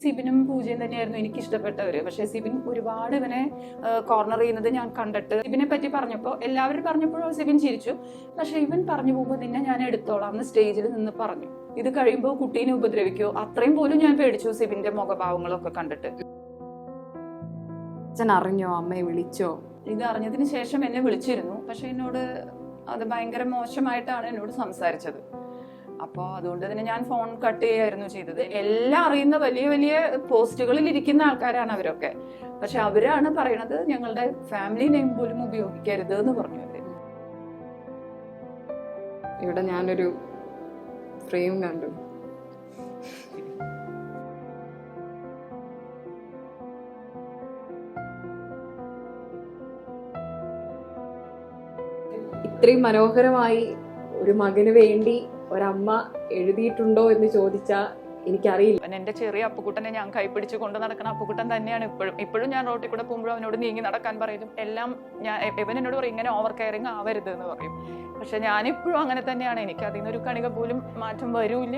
സിബിനും പൂജയും തന്നെയായിരുന്നു എനിക്ക് ഇഷ്ടപ്പെട്ടവര്. പക്ഷെ സിബിൻ ഒരുപാട് ഇവനെ കോർണർ ചെയ്യുന്നത് ഞാൻ കണ്ടിട്ട് സിബിനെ പറ്റി പറഞ്ഞപ്പോൾ എല്ലാവരും പറഞ്ഞപ്പോഴും സിബിൻ ചിരിച്ചു. പക്ഷെ ഇവൻ പറഞ്ഞു പോകുമ്പോൾ നിന്നെ ഞാൻ എടുത്തോളാം എന്ന് സ്റ്റേജിൽ നിന്ന് പറഞ്ഞു. ഇത് കഴിയുമ്പോൾ കുട്ടീനെ ഉപദ്രവിക്കോ അത്രയും പോലും ഞാൻ പേടിച്ചു സിബിന്റെ മുഖഭാവങ്ങളൊക്കെ കണ്ടിട്ട്. അച്ഛൻ അറിഞ്ഞോ, അമ്മയെ വിളിച്ചോ? ഇത് അറിഞ്ഞതിന് ശേഷം എന്നെ വിളിച്ചിരുന്നു. പക്ഷെ എന്നോട് അത് ഭയങ്കര മോശമായിട്ടാണ് എന്നോട് സംസാരിച്ചത്. അപ്പോൾ അതുകൊണ്ട് തന്നെ ഞാൻ ഫോൺ കട്ട് ചെയ്യായിരുന്നു ചെയ്തത്. എല്ലാം അറിയുന്ന വലിയ വലിയ പോസ്റ്റുകളിൽ ഇരിക്കുന്ന ആൾക്കാരാണ് അവരൊക്കെ. പക്ഷെ അവരാണ് പറയണത് ഞങ്ങളുടെ ഫാമിലി നെയിം പോലും ഉപയോഗിക്കരുത് എന്ന് പറഞ്ഞു. അവര് ഇവിടെ ഞാനൊരു ഫ്രെയിം കണ്ടു. ഇത്രയും മനോഹരമായി ഒരു മകന് വേണ്ടി ഒരമ്മ എഴുതിയിട്ടുണ്ടോ എന്ന് ചോദിച്ചാൽ എനിക്കറിയില്ല. എന്റെ ചെറിയ അപ്പുക്കുട്ടനെ ഞാൻ കൈപ്പിടിച്ച് കൊണ്ട് നടക്കുന്ന അപ്പുക്കുട്ടൻ തന്നെയാണ് ഇപ്പോഴും ഞാൻ റോട്ടിൽ കൂടെ പോകുമ്പോഴും അവനോട് നീങ്ങി നടക്കാൻ പറയും. എല്ലാം ഇവൻ എന്നോട് പറയും ഇങ്ങനെ ഓവർ കെയറിങ് ആവരുത് എന്ന് പറയും. പക്ഷെ ഞാനിപ്പോഴും അങ്ങനെ തന്നെയാണ്. എനിക്ക് അതിൽ നിന്നൊരു കണിക പോലും മാറ്റം വരൂല്ല,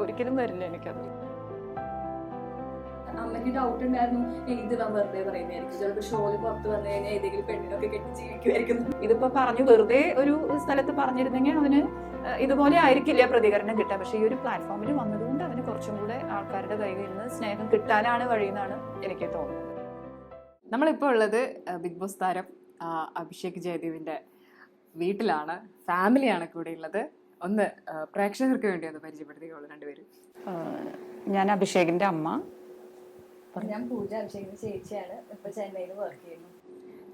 ഒരിക്കലും വരില്ല എനിക്കത്. അമ്മയ്ക്ക് ഡൗട്ട് ഉണ്ടായിരുന്നു ഇത് വെറുതെ പറയുന്നതായിരിക്കും, ചിലപ്പോൾ ഷോയിൽ പുറത്ത് വന്നു കഴിഞ്ഞാൽ ഏതെങ്കിലും പെണ്ണിനൊക്കെ കെട്ടി ജീവിക്കുമായിരിക്കും. ഇതിപ്പോ പറഞ്ഞു വെറുതെ ഒരു സ്ഥലത്ത് പറഞ്ഞിരുന്നെങ്കിൽ അവന് ഇതുപോലെ ആയിരിക്കില്ല പ്രതികരണം കിട്ടുക. പക്ഷെ ഈ ഒരു പ്ലാറ്റ്ഫോമിൽ വന്നതുകൊണ്ട് അവന് കുറച്ചും കൂടെ ആൾക്കാരുടെ കയ്യിൽ നിന്ന് സ്നേഹം കിട്ടാനാണ് വഴിയെന്നാണ് എനിക്ക് തോന്നുന്നത്. നമ്മളിപ്പോൾ ഉള്ളത് ബിഗ് ബോസ് താരം അഭിഷേക് ജയദേവിന്റെ വീട്ടിലാണ്. ഫാമിലിയാണ് കൂടെ ഉള്ളത്. ഒന്ന് പ്രേക്ഷകർക്ക് വേണ്ടി ഒന്ന് പരിചയപ്പെടുത്തിക്കോളൂ രണ്ടുപേരും. ഞാൻ അഭിഷേകിന്റെ അമ്മ. ഞാൻ പൂജ, അഭിഷേകിന്റെ ചേച്ചിയാണ്. ഇപ്പൊ ചെന്നൈയിൽ വർക്ക് ചെയ്യുന്നു.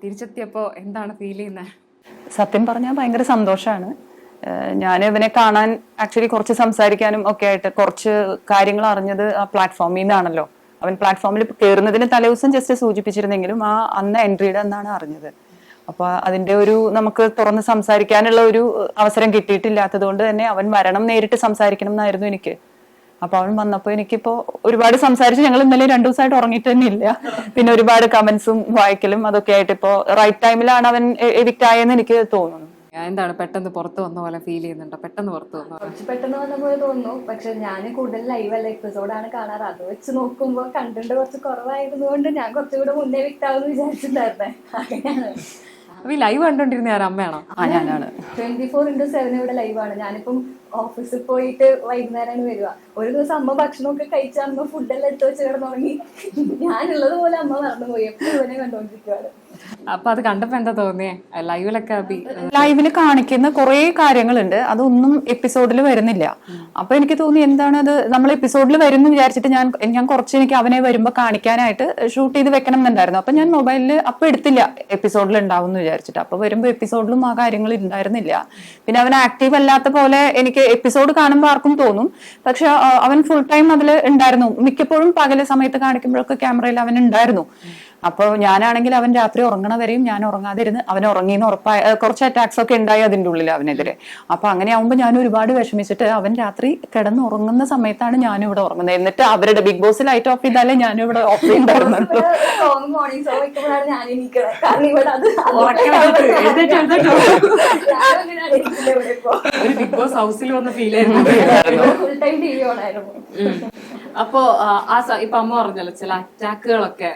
തിരിച്ചെത്തിയപ്പോ എന്താണ് ഫീൽ ചെയ്യുന്നത്? സത്യം പറഞ്ഞാൽ ഭയങ്കര സന്തോഷമാണ്. ഞാൻ ഇവനെ കാണാൻ ആക്ച്വലി കുറച്ച് സംസാരിക്കാനും ഒക്കെ ആയിട്ട് കുറച്ച് കാര്യങ്ങൾ അറിഞ്ഞത് ആ പ്ലാറ്റ്ഫോമിൽ നിന്നാണല്ലോ. അവൻ പ്ലാറ്റ്ഫോമിൽ കയറുന്നതിന് തലേദിവസം ജസ്റ്റ് സൂചിപ്പിച്ചിരുന്നെങ്കിലും അന്ന് എൻട്രിയുടെ അന്നാണ് അറിഞ്ഞത്. അപ്പൊ അതിന്റെ ഒരു നമുക്ക് തുറന്ന് സംസാരിക്കാനുള്ള ഒരു അവസരം കിട്ടിയിട്ടില്ലാത്തത് കൊണ്ട് തന്നെ അവൻ വരണം, നേരിട്ട് സംസാരിക്കണം എന്നായിരുന്നു എനിക്ക്. അപ്പൊ അവൻ വന്നപ്പോ എനിക്കിപ്പോ ഒരുപാട് സംസാരിച്ച് ഞങ്ങൾ ഇന്നലെ 2 ദിവസമായിട്ട് ഉറങ്ങിയിട്ട് തന്നെ ഇല്ല. പിന്നെ ഒരുപാട് കമന്റ്സും വായിക്കലും അതൊക്കെ ആയിട്ട് ഇപ്പോ റൈറ്റ് ടൈമിലാണ് അവൻ എവിക്റ്റ് ആയെന്ന് എനിക്ക് തോന്നുന്നു. എന്താണ് പെട്ടെന്ന് പുറത്ത് വന്ന പോലെ ഫീൽ ചെയ്യുന്നുണ്ടോ? പെട്ടെന്ന് പുറത്ത് വന്നു കുറച്ച് പെട്ടെന്ന് വന്ന പോലെ തോന്നുന്നു. പക്ഷെ ഞാൻ കൂടുതൽ ലൈവല്ല എപ്പിസോഡാണ് കാണാറ്. അത് വെച്ച് നോക്കുമ്പോൾ കണ്ടന്റ് കുറച്ച് കുറവായതുകൊണ്ട് ഞാൻ കുറച്ചുകൂടെ മുന്നേ വിട്ടാവെന്ന് വിചാരിച്ചിട്ടുണ്ടായിരുന്നേ. അങ്ങനെയാണ്. അപ്പൊ ഈ ലൈവ് കണ്ടോണ്ടിരുന്ന ആരമ്മയാണോ? ഞാനാണ്. 24/7 ഇവിടെ ലൈവാണ്. ഞാനിപ്പം ഓഫീസിൽ പോയിട്ട് വൈകുന്നേരമാണ് വരിക. ഒരു ദിവസം അമ്മ ഭക്ഷണമൊക്കെ കഴിച്ചാകുമ്പോ ഫുഡെല്ലാം എടുത്ത് വെച്ച് കിടന്നുറങ്ങി. ഞാനുള്ളത് പോലെ അമ്മ മറന്നുപോയി. എപ്പോഴും ഇവനെ കണ്ടോണ്ടിരിക്കുകയാണ്. അപ്പൊ അത് കണ്ടപ്പോ എന്താ തോന്നിയേ? ലൈവില് കാണിക്കുന്ന കുറെ കാര്യങ്ങളുണ്ട്, അതൊന്നും എപ്പിസോഡിൽ വരുന്നില്ല. അപ്പൊ എനിക്ക് തോന്നി എന്താണ് അത് നമ്മൾ എപ്പിസോഡിൽ വരുന്നു വിചാരിച്ചിട്ട് ഞാൻ കുറച്ച് എനിക്ക് അവനെ വരുമ്പോ കാണിക്കാനായിട്ട് ഷൂട്ട് ചെയ്ത് വെക്കണം എന്നുണ്ടായിരുന്നു. അപ്പൊ ഞാൻ മൊബൈലിൽ അപ്പൊ എടുത്തില്ല, എപ്പിസോഡിൽ ഉണ്ടാവും എന്ന് വിചാരിച്ചിട്ട്. അപ്പൊ വരുമ്പോ എപ്പിസോഡിലും ആ കാര്യങ്ങൾ ഉണ്ടായിരുന്നില്ല. പിന്നെ അവൻ ആക്റ്റീവ് അല്ലാത്ത പോലെ എനിക്ക് എപ്പിസോഡ് കാണുമ്പോൾ ആർക്കും തോന്നും. പക്ഷെ അവൻ ഫുൾ ടൈം അതിൽ ഉണ്ടായിരുന്നു. മിക്കപ്പോഴും പകല സമയത്ത് കാണിക്കുമ്പോഴൊക്കെ ക്യാമറയിൽ അവൻ ഉണ്ടായിരുന്നു. അപ്പൊ ഞാനാണെങ്കിൽ അവൻ രാത്രി ഉറങ്ങണവരെയും ഞാൻ ഉറങ്ങാതിരുന്ന് അവൻ ഉറങ്ങിയെന്ന് ഉറപ്പായ കുറച്ച് അറ്റാക്സ് ഒക്കെ ഉണ്ടായി അതിൻ്റെ ഉള്ളിൽ അവനെതിരെ. അപ്പൊ അങ്ങനെ ആവുമ്പോൾ ഞാൻ ഒരുപാട് വിഷമിച്ചിട്ട് അവൻ രാത്രി കിടന്ന് ഉറങ്ങുന്ന സമയത്താണ് ഞാനും ഇവിടെ ഉറങ്ങുന്നത്. എന്നിട്ട് അവരുടെ ബിഗ് ബോസ് ലൈറ്റ് ഓഫ് ചെയ്താലേ ഞാനും ഇവിടെ ഓഫ് ചെയ്തിട്ടുണ്ടായിരുന്നു. ഒരു ബിഗ് ബോസ് ഹൗസിൽ വന്ന ഫീൽ ആയിരുന്നു. അപ്പോ ഇപ്പൊ അമ്മ പറഞ്ഞല്ലോ ചില അറ്റാക്കുകളൊക്കെ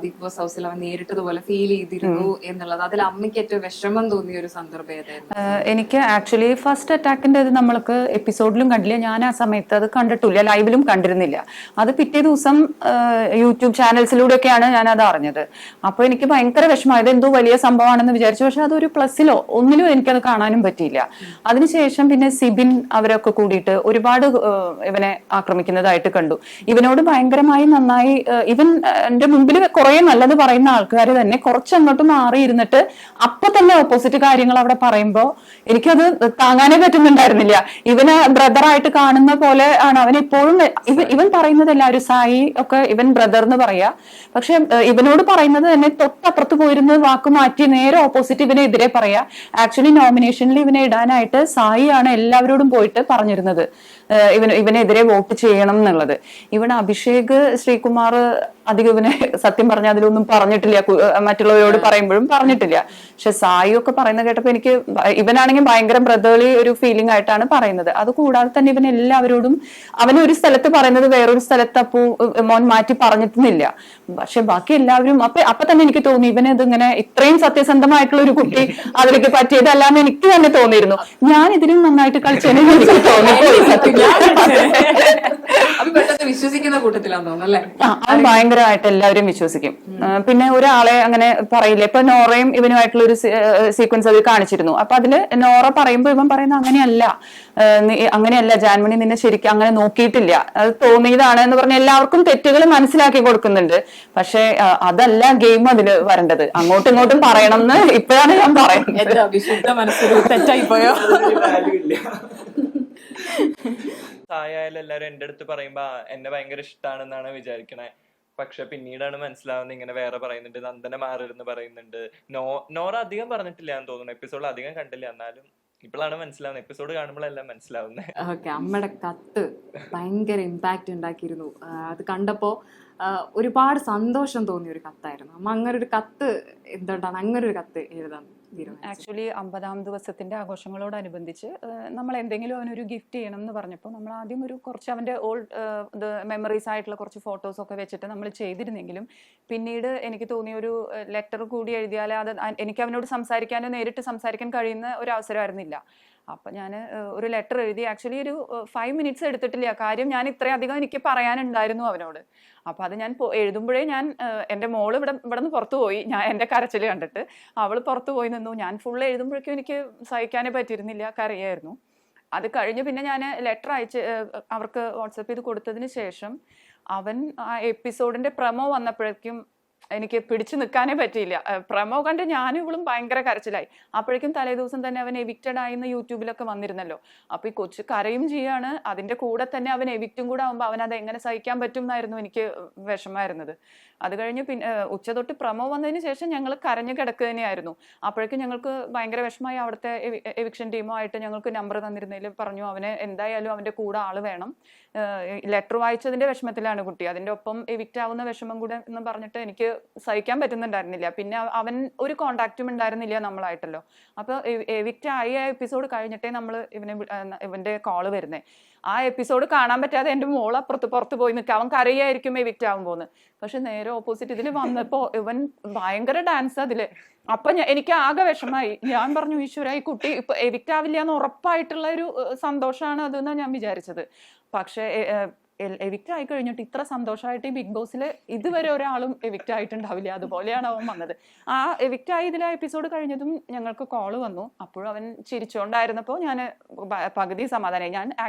ബിഗ് ബോസ് ഹൗസിൽ അവൻ നേരിട്ടതുപോലെ ഫീൽ ചെയ്തിരുന്നു എന്നുള്ളത്. അതിൽ അമ്മയ്ക്ക് ഏറ്റവും വിഷമം തോന്നിയ ഒരു സന്ദർഭം ഏതായിരുന്നു? എനിക്ക് ആക്ച്വലി ഫസ്റ്റ് അറ്റാക്കിന്റെ ഇത് നമ്മൾക്ക് എപ്പിസോഡിലും കണ്ടില്ല. ഞാൻ ആ സമയത്ത് അത് കണ്ടിട്ടില്ല, ലൈവിലും കണ്ടിരുന്നില്ല. അത് പിറ്റേ ദിവസം യൂട്യൂബ് ചാനൽസിലൂടെയൊക്കെയാണ് ഞാൻ അത് അറിഞ്ഞത്. അപ്പൊ എനിക്ക് ഭയങ്കര വിഷമമായത് എന്തോ വലിയ സംഭവമാണെന്ന് വിചാരിച്ചു. പക്ഷെ അതൊരു പ്ലസിലോ ഒന്നിലും എനിക്കത് കാണാനും പറ്റിയില്ല. അതിനുശേഷം പിന്നെ സിബിൻ അവരൊക്കെ കൂടിയിട്ട് ഒരുപാട് ഇവനെ ആക്രമിക്കുന്നതായിട്ട് കണ്ടു. ഇവനോട് ഭയങ്കരമായി നന്നായി ഇവൻ എന്റെ മുമ്പിൽ കുറെ നല്ലത് പറയുന്ന ആൾക്കാർ തന്നെ കുറച്ചങ്ങോട്ട് മാറിയിരുന്നിട്ട് അപ്പൊ തന്നെ ഓപ്പോസിറ്റ് കാര്യങ്ങൾ അവിടെ പറയുമ്പോ എനിക്കത് താങ്ങാനേ പറ്റുന്നുണ്ടായിരുന്നില്ല. ഇവന് ബ്രദറായിട്ട് കാണുന്ന പോലെ ആണ് അവൻ ഇപ്പോഴും. ഇവൻ പറയുന്നത് എല്ലാവരും സായി ഒക്കെ ഇവൻ ബ്രദർ എന്ന് പറയാ. പക്ഷെ ഇവനോട് പറയുന്നത് തന്നെ തൊട്ടപ്പുറത്ത് പോയിരുന്ന് വാക്ക് മാറ്റി നേരെ ഓപ്പോസിറ്റ് ഇവനെതിരെ പറയാ. ആക്ച്വലി നോമിനേഷനിൽ ഇവനെ ഇടാനായിട്ട് സായി ആണ് എല്ലാവരോടും പോയിട്ട് പറഞ്ഞിരുന്നത് ഇവനെതിരെ വോട്ട് ചെയ്യണം എന്നുള്ളത്. ഇവിടെ അഭിഷേക്, ശ്രീകുമാർ അധികം ഇവനെ സത്യം പറഞ്ഞാൽ അതിലൊന്നും പറഞ്ഞിട്ടില്ല, മറ്റുള്ളവരോട് പറയുമ്പോഴും പറഞ്ഞിട്ടില്ല. പക്ഷെ സായി ഒക്കെ പറയുന്നത് കേട്ടപ്പോ എനിക്ക് ഇവനാണെങ്കിൽ ഭയങ്കര ബ്രദർലി ഒരു ഫീലിംഗ് ആയിട്ടാണ് പറയുന്നത്. അത് കൂടാതെ തന്നെ ഇവൻ എല്ലാവരോടും അവന് ഒരു സ്ഥലത്ത് പറയുന്നത് വേറൊരു സ്ഥലത്ത് അപ്പോ മോൻ മാറ്റി പറഞ്ഞിട്ടില്ല. പക്ഷെ ബാക്കി എല്ലാവരും അപ്പൊ തന്നെ എനിക്ക് തോന്നി ഇവന് ഇതിങ്ങനെ ഇത്രയും സത്യസന്ധമായിട്ടുള്ള ഒരു കുട്ടി അതിലേക്ക് പറ്റിയതല്ലാന്ന് എനിക്ക് തന്നെ തോന്നിയിരുന്നു. ഞാൻ ഇതിലും നന്നായിട്ട് കളിച്ചതിന് എനിക്ക് തോന്നിപ്പോയി സത്യം. അത് പെട്ടെന്ന് വിശ്വസിക്കുന്ന കൂട്ടത്തിലാന്ന് തോന്നുന്നല്ലേ? അത് ഭയങ്കരമായിട്ട് എല്ലാവരും വിശ്വസിക്കും. പിന്നെ ഒരാളെ അങ്ങനെ പറയില്ല. ഇപ്പൊ നോറയും ഇവനുമായിട്ടുള്ള ഒരു സീക്വൻസ് അതിൽ കാണിച്ചിരുന്നു. അപ്പൊ അതില് നോറ പറയുമ്പോ ഇവൻ പറയുന്ന അങ്ങനെയല്ല ജാൻമണി നിന്നെ ശരിക്കും അങ്ങനെ നോക്കിയിട്ടില്ല, അത് തോന്നിയതാണ് എന്ന് പറഞ്ഞ എല്ലാവർക്കും തെറ്റുകൾ മനസ്സിലാക്കി കൊടുക്കുന്നുണ്ട്. പക്ഷെ അതല്ല ഗെയിം അതില് വരേണ്ടത്, അങ്ങോട്ടും ഇങ്ങോട്ടും പറയണം എന്ന് ഇപ്പോഴാണ് ഞാൻ പറയുന്നത്. തെറ്റായി പോയോ? സായാലും എല്ലാരും എന്റെ അടുത്ത് പറയുമ്പോ എന്നെ ഭയങ്കര ഇഷ്ടമാണെന്നാണ് വിചാരിക്കണേ. പക്ഷെ പിന്നീടാണ് മനസ്സിലാവുന്നത് ഇങ്ങനെ വേറെ പറയുന്നുണ്ട്, നന്ദന മാറരുന്ന് പറയുന്നുണ്ട്. നോറ അധികം പറഞ്ഞിട്ടില്ല എന്ന് തോന്നുന്നു, എപ്പിസോഡ് അധികം കണ്ടില്ല. എന്നാലും ഇപ്പോഴാണ് മനസ്സിലാവുന്നത്, എപ്പിസോഡ് കാണുമ്പോഴെല്ലാം മനസ്സിലാവുന്നത്. ഓക്കെ, അമ്മയുടെ കത്ത് ഭയങ്കര ഇമ്പാക്റ്റ് ഉണ്ടാക്കിയിരുന്നു. അത് കണ്ടപ്പോ ഒരുപാട് സന്തോഷം തോന്നിയ ഒരു കത്തായിരുന്നു. അമ്മ അങ്ങനെ ഒരു കത്ത് എന്തുകൊണ്ടാണ് അങ്ങനെ ഒരു കത്ത് എഴുതാൻ തീരുമാനിച്ചത്? ആക്ച്വലി 50-ാം ദിവസത്തിന്റെ ആഘോഷങ്ങളോടനുബന്ധിച്ച് നമ്മൾ എന്തെങ്കിലും അവനൊരു ഗിഫ്റ്റ് ചെയ്യണം എന്ന് പറഞ്ഞപ്പോൾ നമ്മൾ ആദ്യം കുറച്ച് അവന്റെ ഓൾഡ് മെമ്മറീസ് ആയിട്ടുള്ള കുറച്ച് ഫോട്ടോസ് ഒക്കെ വെച്ചിട്ട് നമ്മൾ ചെയ്തിരുന്നെങ്കിലും പിന്നീട് എനിക്ക് തോന്നിയ ഒരു ലെറ്റർ കൂടി എഴുതിയാൽ അത് എനിക്ക് അവനോട് സംസാരിക്കാനോ നേരിട്ട് സംസാരിക്കാൻ കഴിയുന്ന ഒരു അവസരമായിരുന്നില്ല. അപ്പൊ ഞാൻ ഒരു ലെറ്റർ എഴുതി. ആക്ച്വലി ഒരു 5 minutes എടുത്തിട്ടില്ല. കാര്യം ഞാൻ ഇത്രയധികം എനിക്ക് പറയാനുണ്ടായിരുന്നു അവനോട്. അപ്പൊ അത് ഞാൻ എഴുതുമ്പോഴേ ഞാൻ എൻ്റെ മോള് ഇവിടെ നിന്ന് പുറത്തു പോയി, ഞാൻ എൻ്റെ കരച്ചിൽ കണ്ടിട്ട് അവൾ പുറത്തു പോയി നിന്നു. ഞാൻ ഫുൾ എഴുതുമ്പോഴേക്കും എനിക്ക് സഹിക്കാനേ പറ്റിയിരുന്നില്ല, കരയായിരുന്നു. അത് കഴിഞ്ഞ് പിന്നെ ഞാൻ ലെറ്റർ അയച്ച് അവർക്ക് വാട്സപ്പ് ചെയ്ത് കൊടുത്തതിന് ശേഷം അവൻ ആ എപ്പിസോഡിന്റെ പ്രമോ വന്നപ്പോഴേക്കും എനിക്ക് പിടിച്ചു നിൽക്കാനേ പറ്റിയില്ല. പ്രമോ കണ്ട് ഞാനും ഇവളും ഭയങ്കര കരച്ചിലായി. അപ്പോഴേക്കും തലേ ദിവസം തന്നെ അവൻ എവിക്റ്റഡ് ആയിന്ന് യൂട്യൂബിലൊക്കെ വന്നിരുന്നല്ലോ. അപ്പൊ ഈ കൊച്ചു കരയും ചെയ്യാണ്, അതിന്റെ കൂടെ തന്നെ അവൻ എവിക്റ്റും കൂടെ ആകുമ്പോൾ അവൻ അത് എങ്ങനെ സഹിക്കാൻ പറ്റും എന്നായിരുന്നു എനിക്ക് വിഷമായിരുന്നത്. അത് കഴിഞ്ഞ് പിന്നെ ഉച്ച തൊട്ട് പ്രമോ വന്നതിന് ശേഷം ഞങ്ങൾ കരഞ്ഞു കിടക്കുക തന്നെയായിരുന്നു. അപ്പോഴേക്കും ഞങ്ങൾക്ക് ഭയങ്കര വിഷമമായി. അവിടുത്തെ എവിക്ഷൻ ടീമോ ആയിട്ട് ഞങ്ങൾക്ക് നമ്പർ തന്നിരുന്നതിൽ പറഞ്ഞു അവന് എന്തായാലും അവന്റെ കൂടെ ആള് വേണം. ലെറ്റർ വായിച്ചതിന്റെ വിഷമത്തിലാണ് കുട്ടി, അതിന്റെ ഒപ്പം എവിക്റ്റ് ആവുന്ന വിഷമം കൂടെ എന്ന് പറഞ്ഞിട്ട് എനിക്ക് സഹിക്കാൻ പറ്റുന്നുണ്ടായിരുന്നില്ല. പിന്നെ അവൻ ഒരു കോണ്ടാക്റ്റും ഉണ്ടായിരുന്നില്ല നമ്മളായിട്ടല്ലോ. അപ്പൊ എവിക്റ്റ് ആയ എപ്പിസോഡ് കഴിഞ്ഞിട്ടേ നമ്മൾ ഇവന്റെ കോള് വരുന്നേ. ആ എപ്പിസോഡ് കാണാൻ പറ്റാതെ എൻ്റെ മോൾ പുറത്ത് പോയി നിൽക്കുക, അവൻ കരയായിരിക്കും എവിക്റ്റ് ആവുമ്പോന്ന്. പക്ഷെ നേരെ ഓപ്പോസിറ്റ് ഇതിൽ വന്നപ്പോ ഇവൻ ഭയങ്കര ഡാൻസ് അതില്. അപ്പൊ എനിക്ക് ആകെ വിഷമായി. ഞാൻ പറഞ്ഞു ഈശ്വര, ഈ കുട്ടി ഇപ്പൊ എവിക്റ്റ് ആവില്ല എന്ന് ഉറപ്പായിട്ടുള്ള ഒരു സന്തോഷമാണ് അതെന്നാണ് ഞാൻ വിചാരിച്ചത്. പക്ഷെ എവിക്റ്റ് ആയി കഴിഞ്ഞിട്ട് ഇത്ര സന്തോഷമായിട്ട് ഈ ബിഗ് ബോസിൽ ഇതുവരെ ഒരാളും എവിക്റ്റ് ആയിട്ടുണ്ടാവില്ല. അതുപോലെയാണ് അവൻ വന്നത്. ആ എവിക്റ്റ് ആയി ഇതിലെ എപ്പിസോഡ് കഴിഞ്ഞതും ഞങ്ങൾക്ക് കോള് വന്നു. അപ്പോഴും അവൻ ചിരിച്ചോണ്ടായിരുന്നപ്പോൾ ഞാൻ പകുതി സമാധാനമായി.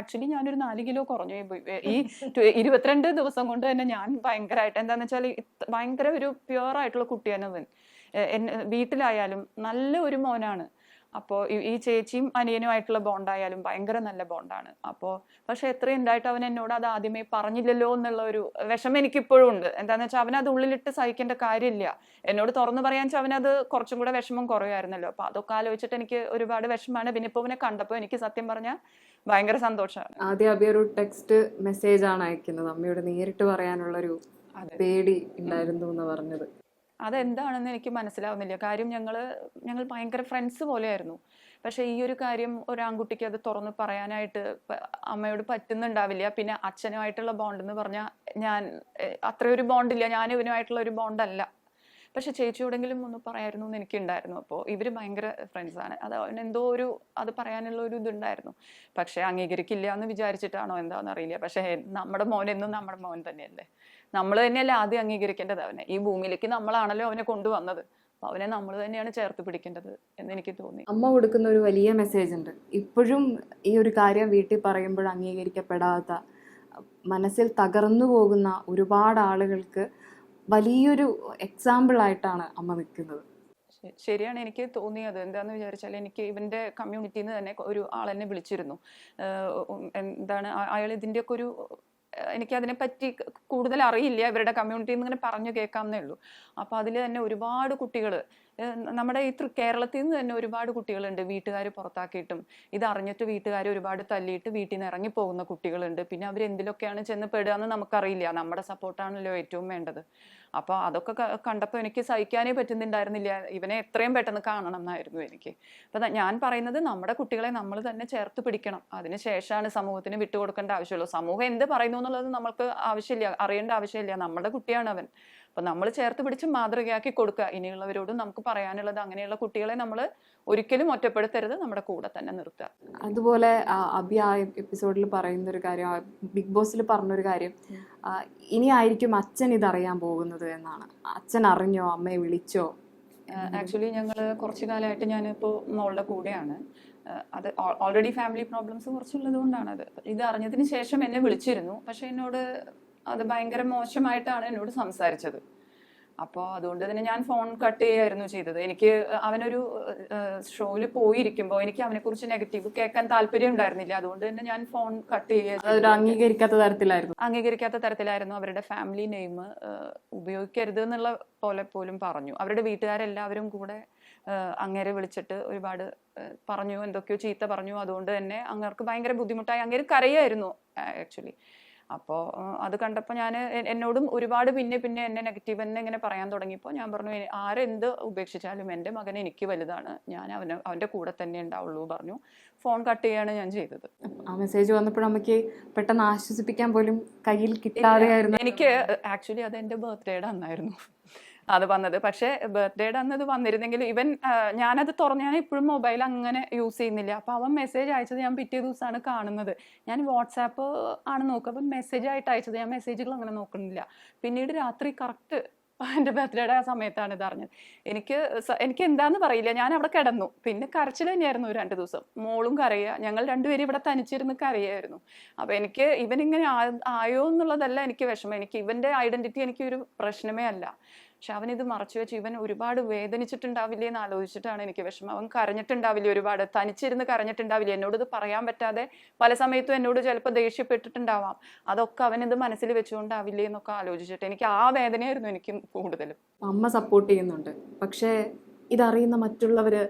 ഞാനൊരു 4 കിലോ കുറഞ്ഞു. ഈ 22 ദിവസം കൊണ്ട് തന്നെ ഞാൻ ഭയങ്കരമായിട്ട് എന്താന്ന് വെച്ചാൽ ഭയങ്കര ഒരു പ്യുവർ ആയിട്ടുള്ള കുട്ടിയാണ് അവൻ. വീട്ടിലായാലും നല്ല ഒരു മോനാണ്. അപ്പോൾ ഈ ചേച്ചിയും അനിയനുമായിട്ടുള്ള ബോണ്ടായാലും ഭയങ്കര നല്ല ബോണ്ടാണ്. അപ്പോൾ പക്ഷെ എത്രയും ഉണ്ടായിട്ട് അവൻ എന്നോട് അത് ആദ്യമേ പറഞ്ഞില്ലല്ലോ എന്നുള്ള ഒരു വിഷമം എനിക്കിപ്പോഴും ഉണ്ട്. എന്താണെന്ന് വെച്ചാൽ അവനത് ഉള്ളിലിട്ട് സഹിക്കേണ്ട കാര്യമില്ല. എന്നോട് തുറന്നു പറയാൻ വെച്ചാൽ അവനത് കുറച്ചും കൂടെ വിഷമം കുറയുമായിരുന്നല്ലോ. അപ്പോൾ അതൊക്കെ ആലോചിച്ചിട്ട് എനിക്ക് ഒരുപാട് വിഷമമാണ്. പിന്നെ ഇപ്പോൾ അവനെ കണ്ടപ്പോൾ എനിക്ക് സത്യം പറഞ്ഞാൽ ഭയങ്കര സന്തോഷമാണ്. ആദ്യം അബി ഒരു ടെക്സ്റ്റ് മെസ്സേജ് ആണ് അയക്കുന്നത്, അമ്മയോട് നേരിട്ട് പറയാനുള്ളൊരു പേടി ഉണ്ടായിരുന്നു എന്ന് പറഞ്ഞത്. അതെന്താണെന്ന് എനിക്ക് മനസ്സിലാവുന്നില്ല. കാര്യം ഞങ്ങൾ ഭയങ്കര ഫ്രണ്ട്സ് പോലെയായിരുന്നു. പക്ഷെ ഈ ഒരു കാര്യം ഒരു ആൺകുട്ടിക്ക് അത് തുറന്ന് പറയാനായിട്ട് അമ്മയോട് പറ്റുന്നുണ്ടാവില്ല. പിന്നെ അച്ഛനുമായിട്ടുള്ള ബോണ്ട് എന്ന് പറഞ്ഞാൽ ഞാൻ അത്രയൊരു ബോണ്ടില്ല, ഞാൻ ഇവനുമായിട്ടുള്ള ഒരു ബോണ്ടല്ല. പക്ഷെ ചേച്ചിയോടെങ്കിലും ഒന്ന് പറയായിരുന്നു എന്ന് എനിക്കുണ്ടായിരുന്നു. അപ്പോൾ ഇവർ ഭയങ്കര ഫ്രണ്ട്സാണ്. അത് അവനെന്തോ അത് പറയാനുള്ള ഒരു ഇതുണ്ടായിരുന്നു. പക്ഷെ അംഗീകരിക്കില്ല എന്ന് വിചാരിച്ചിട്ടാണോ എന്താണെന്ന് അറിയില്ല. പക്ഷെ നമ്മുടെ മോൻ എന്നും നമ്മുടെ മോൻ തന്നെയല്ലേ, നമ്മൾ തന്നെയല്ലേ ആദ്യം അംഗീകരിക്കേണ്ടത് അവനെ. ഈ ഭൂമിയിലേക്ക് നമ്മളാണല്ലോ അവനെ കൊണ്ടുവന്നത്. അപ്പൊ അവനെ നമ്മൾ തന്നെയാണ് ചേർത്ത് പിടിക്കേണ്ടത് എന്ന് എനിക്ക് തോന്നി. അമ്മ കൊടുക്കുന്ന ഒരു വലിയ മെസ്സേജ് ഉണ്ട്. ഇപ്പോഴും ഈ ഒരു കാര്യം വീട്ടിൽ പറയുമ്പോൾ അംഗീകരിക്കപ്പെടാത്ത, മനസ്സിൽ തകർന്നു പോകുന്ന ഒരുപാട് ആളുകൾക്ക് വലിയൊരു എക്സാമ്പിൾ ആയിട്ടാണ് അമ്മ നിൽക്കുന്നത്. ശരിയാണ് എനിക്ക് തോന്നിയത്. എന്താന്ന് വിചാരിച്ചാൽ എനിക്ക് ഇവന്റെ കമ്മ്യൂണിറ്റിയിൽ നിന്ന് തന്നെ ഒരു ആളെന്നെ വിളിച്ചിരുന്നു. എന്താണ് അയാൾ ഇതിൻ്റെയൊക്കെ എനിക്ക് അതിനെപ്പറ്റി കൂടുതൽ അറിയില്ല, ഇവരുടെ കമ്മ്യൂണിറ്റിയിൽ നിന്ന് ഇങ്ങനെ പറഞ്ഞു കേൾക്കാമെന്നേ ഉള്ളൂ. അപ്പോൾ അതിൽ തന്നെ ഒരുപാട് കുട്ടികൾ നമ്മുടെ ഈ കേരളത്തിൽ നിന്ന് തന്നെ ഒരുപാട് കുട്ടികളുണ്ട് വീട്ടുകാർ പുറത്താക്കിയിട്ടും ഇത് അറിഞ്ഞിട്ട് വീട്ടുകാർ ഒരുപാട് തല്ലിയിട്ട് വീട്ടിൽ നിന്ന് ഇറങ്ങി പോകുന്ന കുട്ടികളുണ്ട്. പിന്നെ അവർ എന്തിലൊക്കെയാണ് ചെന്ന് പെടുക എന്ന് നമുക്കറിയില്ല. നമ്മുടെ സപ്പോർട്ടാണല്ലോ ഏറ്റവും വേണ്ടത്. അപ്പോൾ അതൊക്കെ കണ്ടപ്പോൾ എനിക്ക് സഹിക്കാനേ പറ്റുന്നുണ്ടായിരുന്നില്ല. ഇവനെ എത്രയും പെട്ടെന്ന് കാണണം എന്നായിരുന്നു എനിക്ക്. അപ്പം ഞാൻ പറയുന്നത് നമ്മുടെ കുട്ടികളെ നമ്മൾ തന്നെ ചേർത്ത് പിടിക്കണം. അതിനുശേഷമാണ് സമൂഹത്തിന് വിട്ടുകൊടുക്കേണ്ട ആവശ്യമുള്ളൂ. സമൂഹം എന്ത് പറയുന്നു എന്നുള്ളത് നമ്മൾക്ക് ആവശ്യമില്ല, അറിയേണ്ട ആവശ്യമില്ല. നമ്മുടെ കുട്ടിയാണ് അവൻ. അപ്പം നമ്മൾ ചേർത്ത് പിടിച്ച് മാതൃകയാക്കി കൊടുക്കുക. ഇനിയുള്ളവരോടും നമുക്ക് പറയാനുള്ളത് അങ്ങനെയുള്ള കുട്ടികളെ നമ്മൾ ഒരിക്കലും ഒറ്റപ്പെടുത്തരുത്, നമ്മുടെ കൂടെ തന്നെ നിർത്തുക. അതുപോലെ അഭി ആ എപ്പിസോഡിൽ പറയുന്ന ഒരു കാര്യം, ബിഗ് ബോസിൽ പറഞ്ഞൊരു കാര്യം, ഇനി ആയിരിക്കും അച്ഛൻ ഇതറിയാൻ പോകുന്നത് എന്നാണ്. അച്ഛൻ അറിഞ്ഞോ, അമ്മയെ വിളിച്ചോ? ആക്ച്വലി ഞങ്ങൾ കുറച്ചു കാലമായിട്ട് ഞാനിപ്പോൾ മോളുടെ കൂടെയാണ്. അത് ഓൾറെഡി ഫാമിലി പ്രോബ്ലംസ് കുറച്ചുള്ളത് കൊണ്ടാണ്. ഇത് അറിഞ്ഞതിന് ശേഷം എന്നെ വിളിച്ചിരുന്നു. പക്ഷെ എന്നോട് അത് ഭയങ്കര മോശമായിട്ടാണ് എന്നോട് സംസാരിച്ചത്. അപ്പോൾ അതുകൊണ്ട് തന്നെ ഞാൻ ഫോൺ കട്ട് ചെയ്യുകയായിരുന്നു ചെയ്തത്. എനിക്ക് അവനൊരു ഷോയിൽ പോയിരിക്കുമ്പോൾ എനിക്ക് അവനെക്കുറിച്ച് നെഗറ്റീവ് കേൾക്കാൻ താല്പര്യം ഉണ്ടായിരുന്നില്ല. അതുകൊണ്ട് തന്നെ ഞാൻ ഫോൺ കട്ട് ചെയ്യുക. അംഗീകരിക്കാത്ത തരത്തിലായിരുന്നു. അവരുടെ ഫാമിലി നെയിം ഉപയോഗിക്കരുത് എന്നുള്ള പോലെ പോലും പറഞ്ഞു. അവരുടെ വീട്ടുകാരെല്ലാവരും കൂടെ അങ്ങേരെ വിളിച്ചിട്ട് ഒരുപാട് പറഞ്ഞു, എന്തൊക്കെയോ ചീത്ത പറഞ്ഞു. അതുകൊണ്ട് തന്നെ അങ്ങേർക്ക് ഭയങ്കര ബുദ്ധിമുട്ടായി. അങ്ങേര് കരയായിരുന്നു ആക്ച്വലി. അപ്പോൾ അത് കണ്ടപ്പോൾ ഞാൻ എന്നോടും ഒരുപാട് പിന്നെ എന്നെ നെഗറ്റീവ് തന്നെ ഇങ്ങനെ പറയാൻ തുടങ്ങിയപ്പോൾ ഞാൻ പറഞ്ഞു, ആരെന്ത് ഉപേക്ഷിച്ചാലും എൻ്റെ മകൻ എനിക്ക് വലുതാണ്, ഞാൻ അവൻ്റെ കൂടെ തന്നെ ഉണ്ടാവുള്ളൂ പറഞ്ഞു. ഫോൺ കട്ട് ചെയ്യാണ് ഞാൻ ചെയ്തത്. ആ മെസ്സേജ് വന്നപ്പോൾ നമുക്ക് പെട്ടെന്ന് ആശ്വസിപ്പിക്കാൻ പോലും കയ്യിൽ കിട്ടാതെയായിരുന്നു. എനിക്ക് ആക്ച്വലി അത് എൻ്റെ ബർത്ത്ഡേയുടെ അന്നായിരുന്നു അത് വന്നത്. പക്ഷേ ബർത്ത്ഡേയുടെ അന്ന് അത് വന്നിരുന്നെങ്കിൽ ഞാനത് ഞാൻ ഇപ്പോഴും മൊബൈൽ അങ്ങനെ യൂസ് ചെയ്യുന്നില്ല. അപ്പോൾ അവൻ മെസ്സേജ് അയച്ചത് ഞാൻ പിറ്റേ ദിവസമാണ് കാണുന്നത്. ഞാൻ വാട്സാപ്പ് ആണ് നോക്കുക. അപ്പം മെസ്സേജ് ആയിട്ട് അയച്ചത്, ഞാൻ മെസ്സേജുകൾ അങ്ങനെ നോക്കുന്നില്ല. പിന്നീട് രാത്രി കറക്റ്റ് എൻ്റെ ബർത്ത്ഡേയുടെ ആ സമയത്താണ് ഇത് അറിഞ്ഞത്. എനിക്ക് എന്താന്ന് പറയില്ല. ഞാൻ അവിടെ കിടന്നു. പിന്നെ കരച്ചിൽ തന്നെയായിരുന്നു 2 ദിവസം. മോളും കരയുക, ഞങ്ങൾ രണ്ടുപേരും ഇവിടെ തനിച്ചിരുന്ന് കരയായിരുന്നു. അപ്പോൾ എനിക്ക് ഇവനിങ്ങനെ ആയോ എന്നുള്ളതല്ല എനിക്ക് വിഷമം. എനിക്ക് ഇവൻ്റെ ഐഡന്റിറ്റി എനിക്കൊരു പ്രശ്നമേ അല്ല. പക്ഷെ അവനിത് മറച്ചു വെച്ച് ഇവൻ ഒരുപാട് വേദനിച്ചിട്ടുണ്ടാവില്ലേ എന്ന് ആലോചിച്ചിട്ടാണ് എനിക്ക് വിഷമം. അവൻ കരഞ്ഞിട്ടുണ്ടാവില്ലേ, ഒരുപാട് തനിച്ചിരുന്ന് കരഞ്ഞിട്ടുണ്ടാവില്ലേ, എന്നോട് ഇത് പറയാൻ പറ്റാതെ പല സമയത്തും എന്നോട് ചിലപ്പോൾ ദേഷ്യപ്പെട്ടിട്ടുണ്ടാവാം. അതൊക്കെ അവനിത് മനസ്സിൽ വെച്ചുകൊണ്ടാവില്ലേ എന്നൊക്കെ ആലോചിച്ചിട്ട് എനിക്ക് ആ വേദനയായിരുന്നു എനിക്ക് കൂടുതലും. അമ്മ സപ്പോർട്ട് ചെയ്യുന്നുണ്ട്, പക്ഷേ ഇതറിയുന്ന മറ്റുള്ളവര്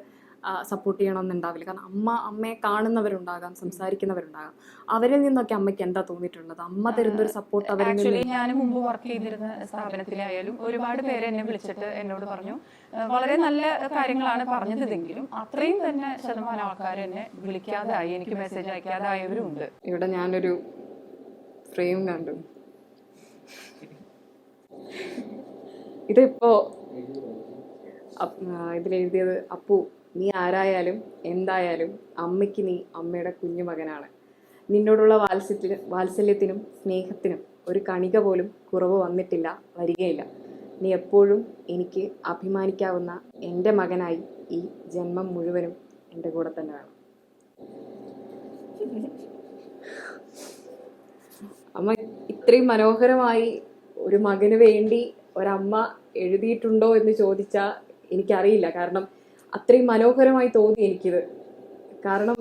സപ്പോർട്ട് ചെയ്യണമെന്നുണ്ടാവില്ല. കാരണം അമ്മയെ കാണുന്നവരുണ്ടാകാം, സംസാരിക്കുന്നവരുണ്ടാകാം. അവരിൽ നിന്നൊക്കെ അമ്മയ്ക്ക് എന്താ തോന്നിയിട്ടുള്ളത്? അമ്മ തരുന്നൊരു സപ്പോർട്ട് അവരിൽ നിന്ന്. ഞാൻ മുമ്പ് വർക്ക് ചെയ്തിരുന്ന സ്ഥാപനത്തിലായാലും ഒരുപാട് പേര് എന്നെ വിളിച്ചിട്ട് എന്നോട് പറഞ്ഞു, വളരെ നല്ല കാര്യങ്ങളാണ് പറഞ്ഞതെങ്കിലും അത്രയും തന്നെ ശതമാനം ആൾക്കാർ എന്നെ വിളിക്കാതെ ആയി, എനിക്ക് മെസ്സേജ് അയക്കാതെ ആയവരും ഉണ്ട്. ഇവിടെ ഞാനൊരു ഫ്രെയിം കണ്ടു. ഇതിപ്പോ ഇതിലെഴുതിയത്, അപ്പു നീ ആരായാലും എന്തായാലും അമ്മയ്ക്ക് നീ അമ്മയുടെ കുഞ്ഞു മകനാണ്. നിന്നോടുള്ള വാത്സല്യത്തിനും സ്നേഹത്തിനും ഒരു കണിക പോലും കുറവ് വന്നിട്ടില്ല, വരികയില്ല. നീ എപ്പോഴും എനിക്ക് അഭിമാനിക്കാവുന്ന എൻ്റെ മകനായി ഈ ജന്മം മുഴുവനും എൻ്റെ കൂടെ തന്നെ വേണം. അമ്മ ഇത്രയും മനോഹരമായി ഒരു മകന് വേണ്ടി ഒരമ്മ എഴുതിയിട്ടുണ്ടോ എന്ന് ചോദിച്ചാൽ എനിക്കറിയില്ല. കാരണം അത്രയും മനോഹരമായി തോന്നി എനിക്കിത്. കാരണം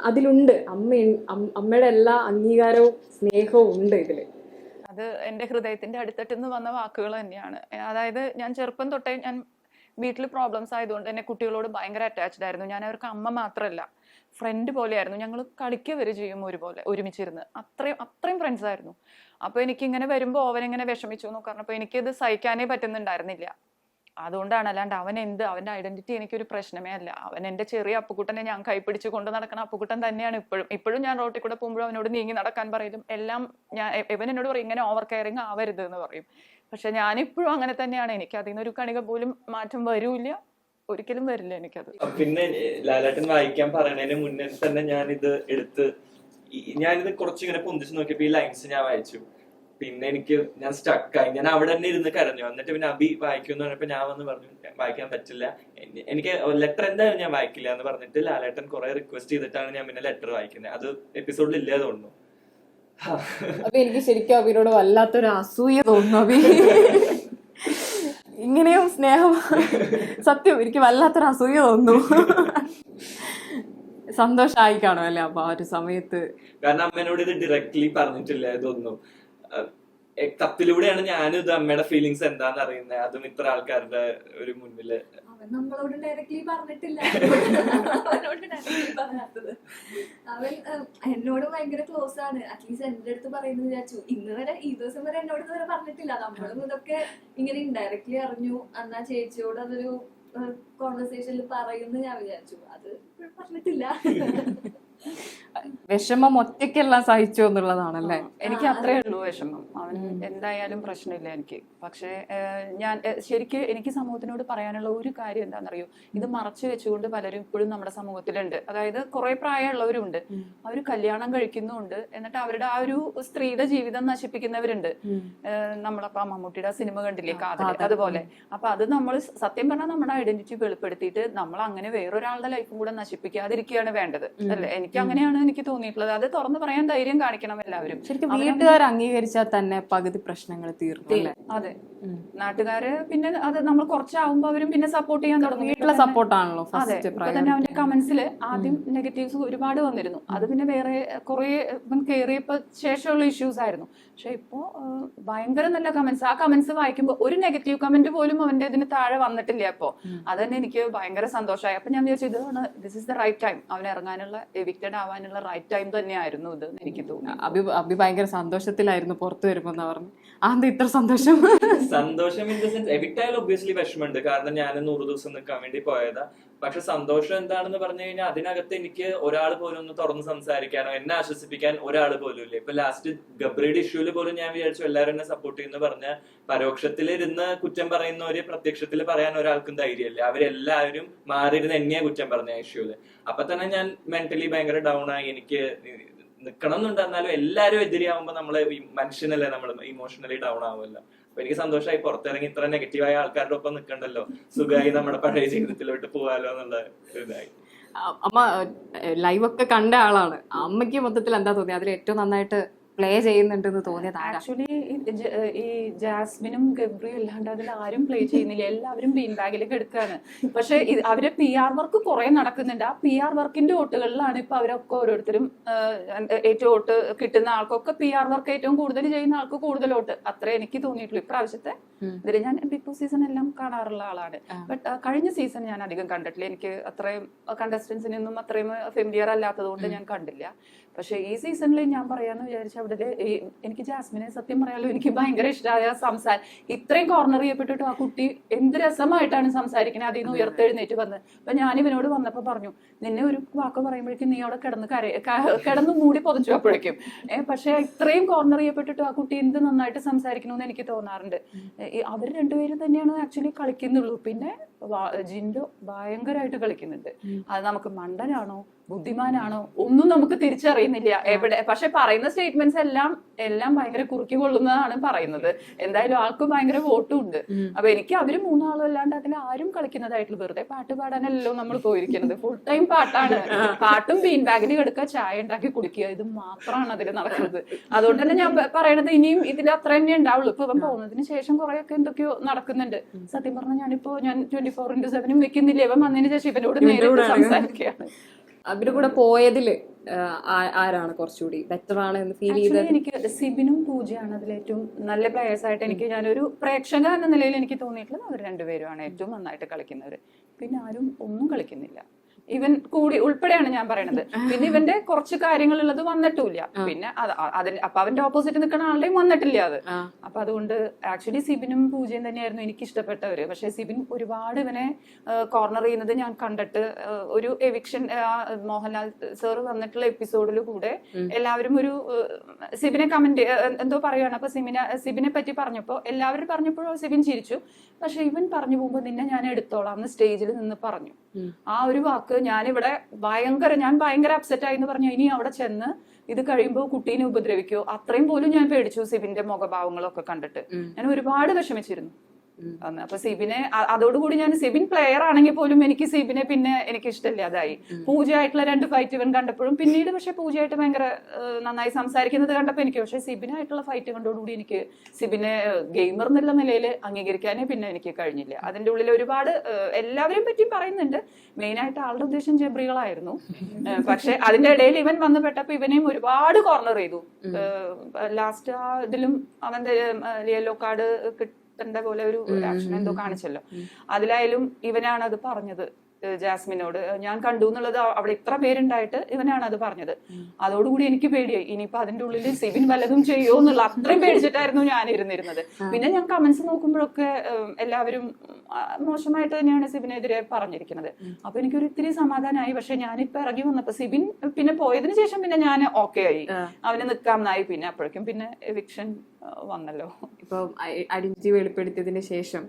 അതിലുണ്ട് അമ്മയുടെ എല്ലാ അംഗീകാരവും സ്നേഹവും ഉണ്ട് ഇതില്. അത് എൻ്റെ ഹൃദയത്തിന്റെ അടുത്തട്ടിന്ന് വന്ന വാക്കുകൾ തന്നെയാണ്. അതായത് ഞാൻ ചെറുപ്പം തൊട്ടേ ഞാൻ വീട്ടിൽ പ്രോബ്ലംസ് ആയതുകൊണ്ട് തന്നെ കുട്ടികളോട് ഭയങ്കര അറ്റാച്ച്ഡ് ആയിരുന്നു. ഞാൻ അവർക്ക് അമ്മ മാത്രമല്ല ഫ്രണ്ട് പോലെയായിരുന്നു. ഞങ്ങൾ കളിക്കുക വരെ ചെയ്യും ഒരുപോലെ ഒരുമിച്ചിരുന്ന്. അത്രയും ഫ്രണ്ട്സ് ആയിരുന്നു. അപ്പോൾ എനിക്കിങ്ങനെ വരുമ്പോൾ അവനിങ്ങനെ വിഷമിച്ചു എന്ന് പറഞ്ഞപ്പോൾ എനിക്കിത് സഹിക്കാനേ പറ്റുന്നുണ്ടായിരുന്നില്ല. അതുകൊണ്ടാണ്. അല്ലാണ്ട് അവൻ്റെ ഐഡന്റിറ്റി എനിക്കൊരു പ്രശ്നമേ അല്ല. അവൻ എൻ്റെ ചെറിയ അപ്പുക്കുട്ടനെ ഞാൻ കൈപ്പിടിച്ച് കൊണ്ട് നടക്കുന്ന അപ്പുക്കുട്ടൻ തന്നെയാണ് ഇപ്പോഴും ഞാൻ റോട്ടിൽ കൂടെ പോകുമ്പോഴും അവനോട് നീങ്ങി നടക്കാൻ പറയലും എല്ലാം. ഇവൻ എന്നോട് പറയും ഇങ്ങനെ ഓവർ കെയറിങ് ആവരുത് എന്ന് പറയും. പക്ഷെ ഞാനിപ്പോഴും അങ്ങനെ തന്നെയാണ്. എനിക്ക് അതിൽ നിന്നൊരു കണിക പോലും മാറ്റം വരൂല്ല, ഒരിക്കലും വരില്ല എനിക്കത്. പിന്നെ ലാലേട്ടൻ വായിക്കാൻ പറയുന്നതിന് മുന്നേ തന്നെ ഞാനിത് കുറച്ചിങ്ങനെ പൊന്തിച്ച് നോക്കിയപ്പോ ഈ ലൈൻസ് ഞാൻ വായിച്ചു. പിന്നെ ഞാൻ സ്റ്റക്കായി. ഞാൻ അവിടെ തന്നെ ഇരുന്ന് കരഞ്ഞു. എന്നിട്ട് പിന്നെ അഭി വായിക്കുമെന്ന് പറഞ്ഞപ്പോ ഞാൻ വന്ന് പറഞ്ഞു വായിക്കാൻ പറ്റില്ല, എനിക്ക് ലെറ്റർ എന്തായാലും ഞാൻ വായിക്കില്ല എന്ന് പറഞ്ഞിട്ട് ലാലേട്ടൻ കുറെ റിക്വസ്റ്റ് ചെയ്തിട്ടാണ് ഞാൻ പിന്നെ ലെറ്റർ വായിക്കുന്നത്. അത് എപ്പിസോഡിൽ ഇല്ല തോന്നുന്നു. അപ്പൊ എനിക്ക് ശരിക്കും അഭിനോട് വല്ലാത്തൊരു അസൂയ തോന്നുന്നു. അഭി ഇങ്ങനെയും സ്നേഹം, സത്യം എനിക്ക് വല്ലാത്തൊരു അസൂയ തോന്നുന്നു. സന്തോഷമായി കാണുമല്ലേ അപ്പൊ ആ ഒരു സമയത്ത്? കാരണം അമ്മേനോട് ഇത് ഡയറക്ട്ലി പറഞ്ഞിട്ടില്ല ഇതൊന്നും. കത്തിലൂടെയാണ് ഞാനും ഇത് അമ്മയുടെ ഫീലിങ്സ് എന്താന്ന് അറിയുന്നത്, അതും ഇത്ര ആൾക്കാരുടെ ഒരു മുന്നില്. അവൻ നമ്മളോട് ഡയറക്ട്ലി പറഞ്ഞിട്ടില്ല, അവനോട് ഡയറക്ട്ലി പറയാത്തത്. അവൻ എന്നോട് ഭയങ്കര ക്ലോസ് ആണ്, അറ്റ്ലീസ്റ്റ് എന്റെ അടുത്ത് പറയുന്നത് വിചാരിച്ചു. ഇന്ന് വരെ ഈ ദിവസം വരെ എന്നോട് ഇതുവരെ പറഞ്ഞിട്ടില്ല. നമ്മളും ഇതൊക്കെ ഇങ്ങനെ ഇൻഡയറക്ട്ലി അറിഞ്ഞു. എന്നാ ചേച്ചിയോട് അതൊരു കോൺവെർസേഷനിൽ പറയുമെന്ന് ഞാൻ വിചാരിച്ചു. അത് പറഞ്ഞിട്ടില്ല. വിഷമം ഒറ്റയ്ക്കെല്ലാം സഹിച്ചു എന്നുള്ളതാണല്ലേ? എനിക്ക് അത്രേ ഉള്ളൂ വിഷമം. അവൻ എന്തായാലും പ്രശ്നമില്ല എനിക്ക്. പക്ഷേ ഞാൻ ശരിക്കും എനിക്ക് സമൂഹത്തിനോട് പറയാനുള്ള ഒരു കാര്യം എന്താണെന്നറിയോ, ഇത് മറച്ചു വെച്ചുകൊണ്ട് പലരും ഇപ്പോഴും നമ്മുടെ സമൂഹത്തിലുണ്ട്. അതായത് കുറെ പ്രായമുള്ളവരുണ്ട്, അവർ കല്യാണം കഴിക്കുന്നുണ്ട്, എന്നിട്ട് അവരുടെ ആ ഒരു സ്ത്രീയുടെ ജീവിതം നശിപ്പിക്കുന്നവരുണ്ട്. നമ്മളപ്പോ മമ്മൂട്ടിയുടെ സിനിമ കണ്ടില്ലേ, കാതൽ, അതുപോലെ. അപ്പൊ അത് നമ്മൾ സത്യം പറഞ്ഞാൽ നമ്മുടെ ഐഡന്റിറ്റി വെളിപ്പെടുത്തിയിട്ട് നമ്മൾ അങ്ങനെ വേറൊരാളുടെ ലൈഫും കൂടെ നശിപ്പിക്കാതിരിക്കുകയാണ് വേണ്ടത്, അല്ലെ? എനിക്ക് അങ്ങനെയാണ് എനിക്ക് തോന്നിയിട്ടുള്ളത്. അത് തുറന്നു പറയാൻ ധൈര്യം കാണിക്കണം എല്ലാവരും. ശരിക്കും വീട്ടുകാർ അംഗീകരിച്ചാൽ തന്നെ പകുതി പ്രശ്നങ്ങൾ തീർന്നു. അതെ, നാട്ടുകാര് പിന്നെ അത് നമ്മൾ കുറച്ചാവുമ്പോ അവരും പിന്നെ സപ്പോർട്ട് ചെയ്യാൻ തുടങ്ങി. വീട്ടിലെ സപ്പോർട്ടാണല്ലോ. അതെ, ഇപ്പൊ തന്നെ അവന്റെ കമന്റ്സിൽ ആദ്യം നെഗറ്റീവ്സ് ഒരുപാട് വന്നിരുന്നു. അത് പിന്നെ വേറെ കുറെ കയറിയപ്പോ ശേഷമുള്ള ഇഷ്യൂസ് ആയിരുന്നു. പക്ഷെ ഇപ്പോ ഭയങ്കര നല്ല കമന്റ്സ്. ആ കമന്റ്സ് വായിക്കുമ്പോൾ ഒരു നെഗറ്റീവ് കമന്റ് പോലും അവന്റെ ഇതിന് താഴെ വന്നിട്ടില്ല. അപ്പോ അത് തന്നെ എനിക്ക് ഭയങ്കര സന്തോഷമായി. അപ്പൊ ഞാൻ വിചാരിച്ചു ഇതാണ്, this is the right time. അവൻ ഇറങ്ങാനുള്ള, എവിക്റ്റഡ് ആവാനുള്ള റൈറ്റ് ടൈം തന്നെയായിരുന്നു ഇത് എനിക്ക് തോന്നി. അഭി ഭയങ്കര സന്തോഷത്തിലായിരുന്നു പുറത്തു വരുമ്പോ എന്ന് പറഞ്ഞു. അതെന്താ ഇത്ര സന്തോഷം? സന്തോഷം ഇൻ ദ സെൻസ് എവിക്റ്റ് ആയാലും ഒബ്വിയസ്ലി വിഷമമുണ്ട്. കാരണം ഞാൻ 100 ദിവസം നിൽക്കാൻ വേണ്ടി പോയതാ. പക്ഷെ സന്തോഷം എന്താണെന്ന് പറഞ്ഞു കഴിഞ്ഞാൽ അതിനകത്ത് എനിക്ക് ഒരാൾ പോലും ഒന്ന് തുറന്ന് സംസാരിക്കാനോ എന്നെ ആശ്വസിപ്പിക്കാൻ ഒരാൾ പോലും ഇല്ല. ഇപ്പൊ ലാസ്റ്റ് ഗബ്രിയുടെ ഇഷ്യൂല് പോലും ഞാൻ വിചാരിച്ചു എല്ലാവരും എന്നെ സപ്പോർട്ട് ചെയ്യുന്നു പറഞ്ഞ, പരോക്ഷത്തിലിരുന്ന് കുറ്റം പറയുന്നവര് പ്രത്യക്ഷത്തിൽ പറയാൻ ഒരാൾക്കും ധൈര്യമില്ല. അവരെല്ലാവരും മാറിയിരുന്ന് എന്നെയാ കുറ്റം പറഞ്ഞ ഇഷ്യൂല്. അപ്പൊ തന്നെ ഞാൻ മെന്റലി ഭയങ്കര ഡൗൺ ആയി. എനിക്ക് നിക്കണം എന്നുണ്ട്, എന്നാലും എല്ലാരും എതിരെയാവുമ്പോ നമ്മള് മനുഷ്യനല്ലേ, നമ്മൾ ഇമോഷണലി ഡൗൺ ആവുമല്ലോ. അപ്പൊ എനിക്ക് സന്തോഷമായി പുറത്തിറങ്ങി ഇത്ര നെഗറ്റീവായ ആൾക്കാരുടെ ഒപ്പം നിൽക്കണ്ടല്ലോ, സുഖമായി നമ്മുടെ പഴയ ജീവിതത്തിലോട്ട് പോവാലോ എന്നുള്ള ഇതായി. അമ്മ ലൈവ് ഒക്കെ കണ്ട ആളാണ്. അമ്മയ്ക്ക് മൊത്തത്തിൽ എന്താ തോന്നി? അതിൽ ഏറ്റവും നന്നായിട്ട് പ്ലേ ചെയ്യുന്നുണ്ടെന്ന് തോന്നിയത് ആരാ? ആക്ച്വലി ഈ ജാസ്മിനും ഗബ്രിയും അല്ലാണ്ട് അതിൽ ആരും പ്ലേ ചെയ്യുന്നില്ല. എല്ലാവരും ബീൻ ബാഗിലേക്ക് എടുക്കാണ്. പക്ഷെ അവരെ PR വർക്ക് കുറെ നടക്കുന്നുണ്ട്. ആ PR വർക്കിന്റെ വോട്ടുകളിലാണ് ഇപ്പൊ അവരൊക്കെ ഓരോരുത്തരും ഏറ്റവും വോട്ട് കിട്ടുന്ന ആൾക്കൊക്കെ PR വർക്ക് ഏറ്റവും കൂടുതൽ ചെയ്യുന്ന ആൾക്ക് കൂടുതൽ വോട്ട്. അത്രേ എനിക്ക് തോന്നിയിട്ടുള്ളൂ ഇപ്രാവശ്യത്തെ ഇതിൽ. ഞാൻ ബിഗ് ബോസ് സീസൺ എല്ലാം കാണാറുള്ള ആളാണ്. ബട്ട് കഴിഞ്ഞ സീസൺ ഞാൻ അധികം കണ്ടിട്ടില്ല. എനിക്ക് അത്രയും കണ്ടസ്റ്റൻസിനൊന്നും അത്രയും ഫെമിലിയർ അല്ലാത്തത് കൊണ്ട് ഞാൻ കണ്ടില്ല. പക്ഷെ ഈ സീസണിൽ ഞാൻ പറയാന്ന് വിചാരിച്ച അവിടെ എനിക്ക് ജാസ്മിനെ സത്യം പറയാലോ എനിക്ക് ഭയങ്കര ഇഷ്ടമായ സംസാരം. ഇത്രയും കോർണർ ചെയ്യപ്പെട്ടിട്ട് ആ കുട്ടി എന്ത് രസമായിട്ടാണ് സംസാരിക്കുന്നത്. അതിൽ നിന്ന് ഉയർത്തെഴുന്നേറ്റ് വന്ന്. അപ്പൊ ഞാൻ ഇവനോട് വന്നപ്പോ പറഞ്ഞു, നിന്നെ ഒരു വാക്ക് പറയുമ്പോഴേക്കും നീ അവിടെ കിടന്ന് മൂടി പൊതിച്ചു അപ്പോഴേക്കും. പക്ഷെ ഇത്രയും കോർണർ ചെയ്യപ്പെട്ടിട്ട് ആ കുട്ടി എന്ത് നന്നായിട്ട് സംസാരിക്കണമെന്ന് എനിക്ക് തോന്നാറുണ്ട്. അവർ രണ്ടുപേരും തന്നെയാണ് ആക്ച്വലി കളിക്കുന്നുള്ളൂ. പിന്നെ ജിൻഡോ ഭയങ്കരമായിട്ട് കളിക്കുന്നുണ്ട്. അത് നമുക്ക് മണ്ടനാണോ ബുദ്ധിമാനാണോ ഒന്നും നമുക്ക് തിരിച്ചറിയുന്നില്ല എവിടെ. പക്ഷെ പറയുന്ന സ്റ്റേറ്റ്മെന്റ്സ് എല്ലാം ഭയങ്കര കുറുക്കി കൊള്ളുന്നതാണ് പറയുന്നത്. എന്തായാലും ആൾക്ക് ഭയങ്കര വോട്ടും ഉണ്ട്. അപ്പൊ എനിക്ക് അവര് മൂന്നാളും അല്ലാണ്ട് അതിൽ ആരും കളിക്കുന്നതായിട്ടുള്ള, വെറുതെ പാട്ട് പാടാനല്ലോ നമ്മൾ പോയിരിക്കുന്നത്. ഫുൾ ടൈം പാട്ടാണ്. പാട്ടും ബീൻ ബാഗിൽ കിടക്കുക, ചായ ഉണ്ടാക്കി കുടിക്കുക, ഇത് മാത്രമാണ് അതിൽ നടക്കുന്നത്. അതുകൊണ്ട് തന്നെ ഞാൻ പറയണത് ഇനിയും ഇതിൽ അത്ര തന്നെ ഉണ്ടാവുള്ളൂ. ഇപ്പൊ ഇവൻ പോകുന്നതിന് ശേഷം കുറെയൊക്കെ എന്തൊക്കെയോ നടക്കുന്നുണ്ട്. സത്യം പറഞ്ഞാൽ ഞാൻ 24/7 വെക്കുന്നില്ല. ഇവൻ വന്നതിന് ശേഷം ഇവനോട് നേരിട്ട് സംസാരിക്കുകയാണ്. അവരുടെ കൂടെ പോയതില് ആരാണ് കുറച്ചുകൂടി ബെറ്റർ ആണ് എന്ന് ഫീൽ ചെയ്തത്? എനിക്ക് സിബിനും പൂജയാണ് അതിലേറ്റവും നല്ല പ്ലേയേഴ്സ് ആയിട്ട് എനിക്ക്, ഞാനൊരു പ്രേക്ഷക എന്ന നിലയിൽ എനിക്ക് തോന്നിയിട്ടുള്ളത് അവർ രണ്ടുപേരുമാണ് ഏറ്റവും നന്നായിട്ട് കളിക്കുന്നവര്. പിന്നെ ആരും ഒന്നും കളിക്കുന്നില്ല. ഇവൻ കൂടി ഉൾപ്പെടെയാണ് ഞാൻ പറയണത്. പിന്നെ ഇവന്റെ കുറച്ച് കാര്യങ്ങളുള്ളത് വന്നിട്ടില്ല. പിന്നെ അതിൽ അപ്പൊ അവന്റെ ഓപ്പോസിറ്റ് നിൽക്കുന്ന ആളുടെയും വന്നിട്ടില്ല അത്. അപ്പൊ അതുകൊണ്ട് ആക്ച്വലി സിബിനും പൂജയും തന്നെയായിരുന്നു എനിക്ക് ഇഷ്ടപ്പെട്ടവര്. പക്ഷെ സിബിൻ ഒരുപാട് ഇവനെ കോർണർ ചെയ്യുന്നത് ഞാൻ കണ്ടിട്ട്, ഒരു എവിക്ഷൻ മോഹൻലാൽ സാർ വന്നിട്ടുള്ള എപ്പിസോഡിൽ കൂടെ എല്ലാവരും ഒരു സിബിനെ കമന്റ് എന്തോ പറയുകയാണ്. അപ്പൊ സിബിനെ പറ്റി പറഞ്ഞപ്പോ എല്ലാവരും പറഞ്ഞപ്പോഴോ സിബിൻ ചിരിച്ചു. പക്ഷെ ഇവൻ പറഞ്ഞു പോകുമ്പോ നിന്നെ ഞാൻ എടുത്തോളാം എന്ന് സ്റ്റേജിൽ നിന്ന് പറഞ്ഞു. ആ ഒരു വാക്ക് ഞാൻ ഭയങ്കര അപ്സെറ്റ് ആയി എന്ന് പറഞ്ഞു. ഇനി അവിടെ ചെന്ന് ഇത് കഴിയുമ്പോൾ കുട്ടീനെ ഉപദ്രവിക്കോ, അത്രയും പോലും ഞാൻ പേടിച്ചു സിബിന്റെ മുഖഭാവങ്ങളൊക്കെ കണ്ടിട്ട്. ഞാൻ ഒരുപാട് വിഷമിച്ചിരുന്നു. അന്ന്. അപ്പൊ സിബിനെ അതോടുകൂടി ഞാൻ സിബിൻ പ്ലെയർ ആണെങ്കിൽ പോലും എനിക്ക് സിബിനെ പിന്നെ എനിക്ക് ഇഷ്ടമില്ലാതായി. പൂജയായിട്ടുള്ള 2 ഫൈറ്റ് ഇവൻ കണ്ടപ്പോഴും പിന്നീട് പക്ഷെ പൂജയായിട്ട് ഭയങ്കര നന്നായി സംസാരിക്കുന്നത് കണ്ടപ്പോൾ എനിക്ക്, പക്ഷെ സിബിനായിട്ടുള്ള ഫൈറ്റ് കണ്ടോടുകൂടി എനിക്ക് സിബിനെ ഗെയിമർ എന്നുള്ള നിലയിൽ അംഗീകരിക്കാനേ പിന്നെ എനിക്ക് കഴിഞ്ഞില്ല. അതിന്റെ ഉള്ളിൽ ഒരുപാട് എല്ലാവരെയും പറ്റി പറയുന്നുണ്ട്, മെയിനായിട്ട് ആളുടെ ഉദ്ദേശം ജബ്രികളായിരുന്നു. പക്ഷെ അതിന്റെ ഇടയിൽ ഇവൻ വന്ന് പെട്ടപ്പോ ഇവനെയും ഒരുപാട് കോർണർ ചെയ്തു. ലാസ്റ്റ് ആ ഇതിലും അവന്റെ യെല്ലോ കാർഡ് കിട്ടേണ്ട പോലെ ഒരു ആക്ഷൻ എന്തോ കാണിച്ചല്ലോ, അതിലായാലും ഇവനാണ് അത് പറഞ്ഞത് ജാസ്മിനോട്. ഞാൻ കണ്ടു എന്നുള്ളത് അവിടെ ഇത്ര പേരുണ്ടായിട്ട് ഇവനാണ് അത് പറഞ്ഞത്. അതോടുകൂടി എനിക്ക് പേടിയായി, ഇനിയിപ്പോ അതിന്റെ ഉള്ളിൽ സിബിൻ വല്ലതും ചെയ്യോ എന്നുള്ള അത്രയും പേടിച്ചിട്ടായിരുന്നു ഞാൻ ഇരുന്നിരുന്നത്. പിന്നെ ഞാൻ കമന്റ്സ് നോക്കുമ്പോഴൊക്കെ എല്ലാവരും മോശമായിട്ട് തന്നെയാണ് സിബിനെതിരെ പറഞ്ഞിരിക്കുന്നത്. അപ്പൊ എനിക്കൊരു ഇത്തിരി സമാധാനമായി. പക്ഷെ ഞാനിപ്പോ ഇറങ്ങി വന്നപ്പോ സിബിൻ പിന്നെ പോയതിനു ശേഷം പിന്നെ ഞാൻ ഓക്കെ ആയി, അവന് നിൽക്കാമെന്നായി. പിന്നെ അപ്പോഴേക്കും പിന്നെ എവിക്ഷൻ വന്നല്ലോ. ഇപ്പൊ ഐഡന്റിറ്റി വെളിപ്പെടുത്തിയതിന് ശേഷം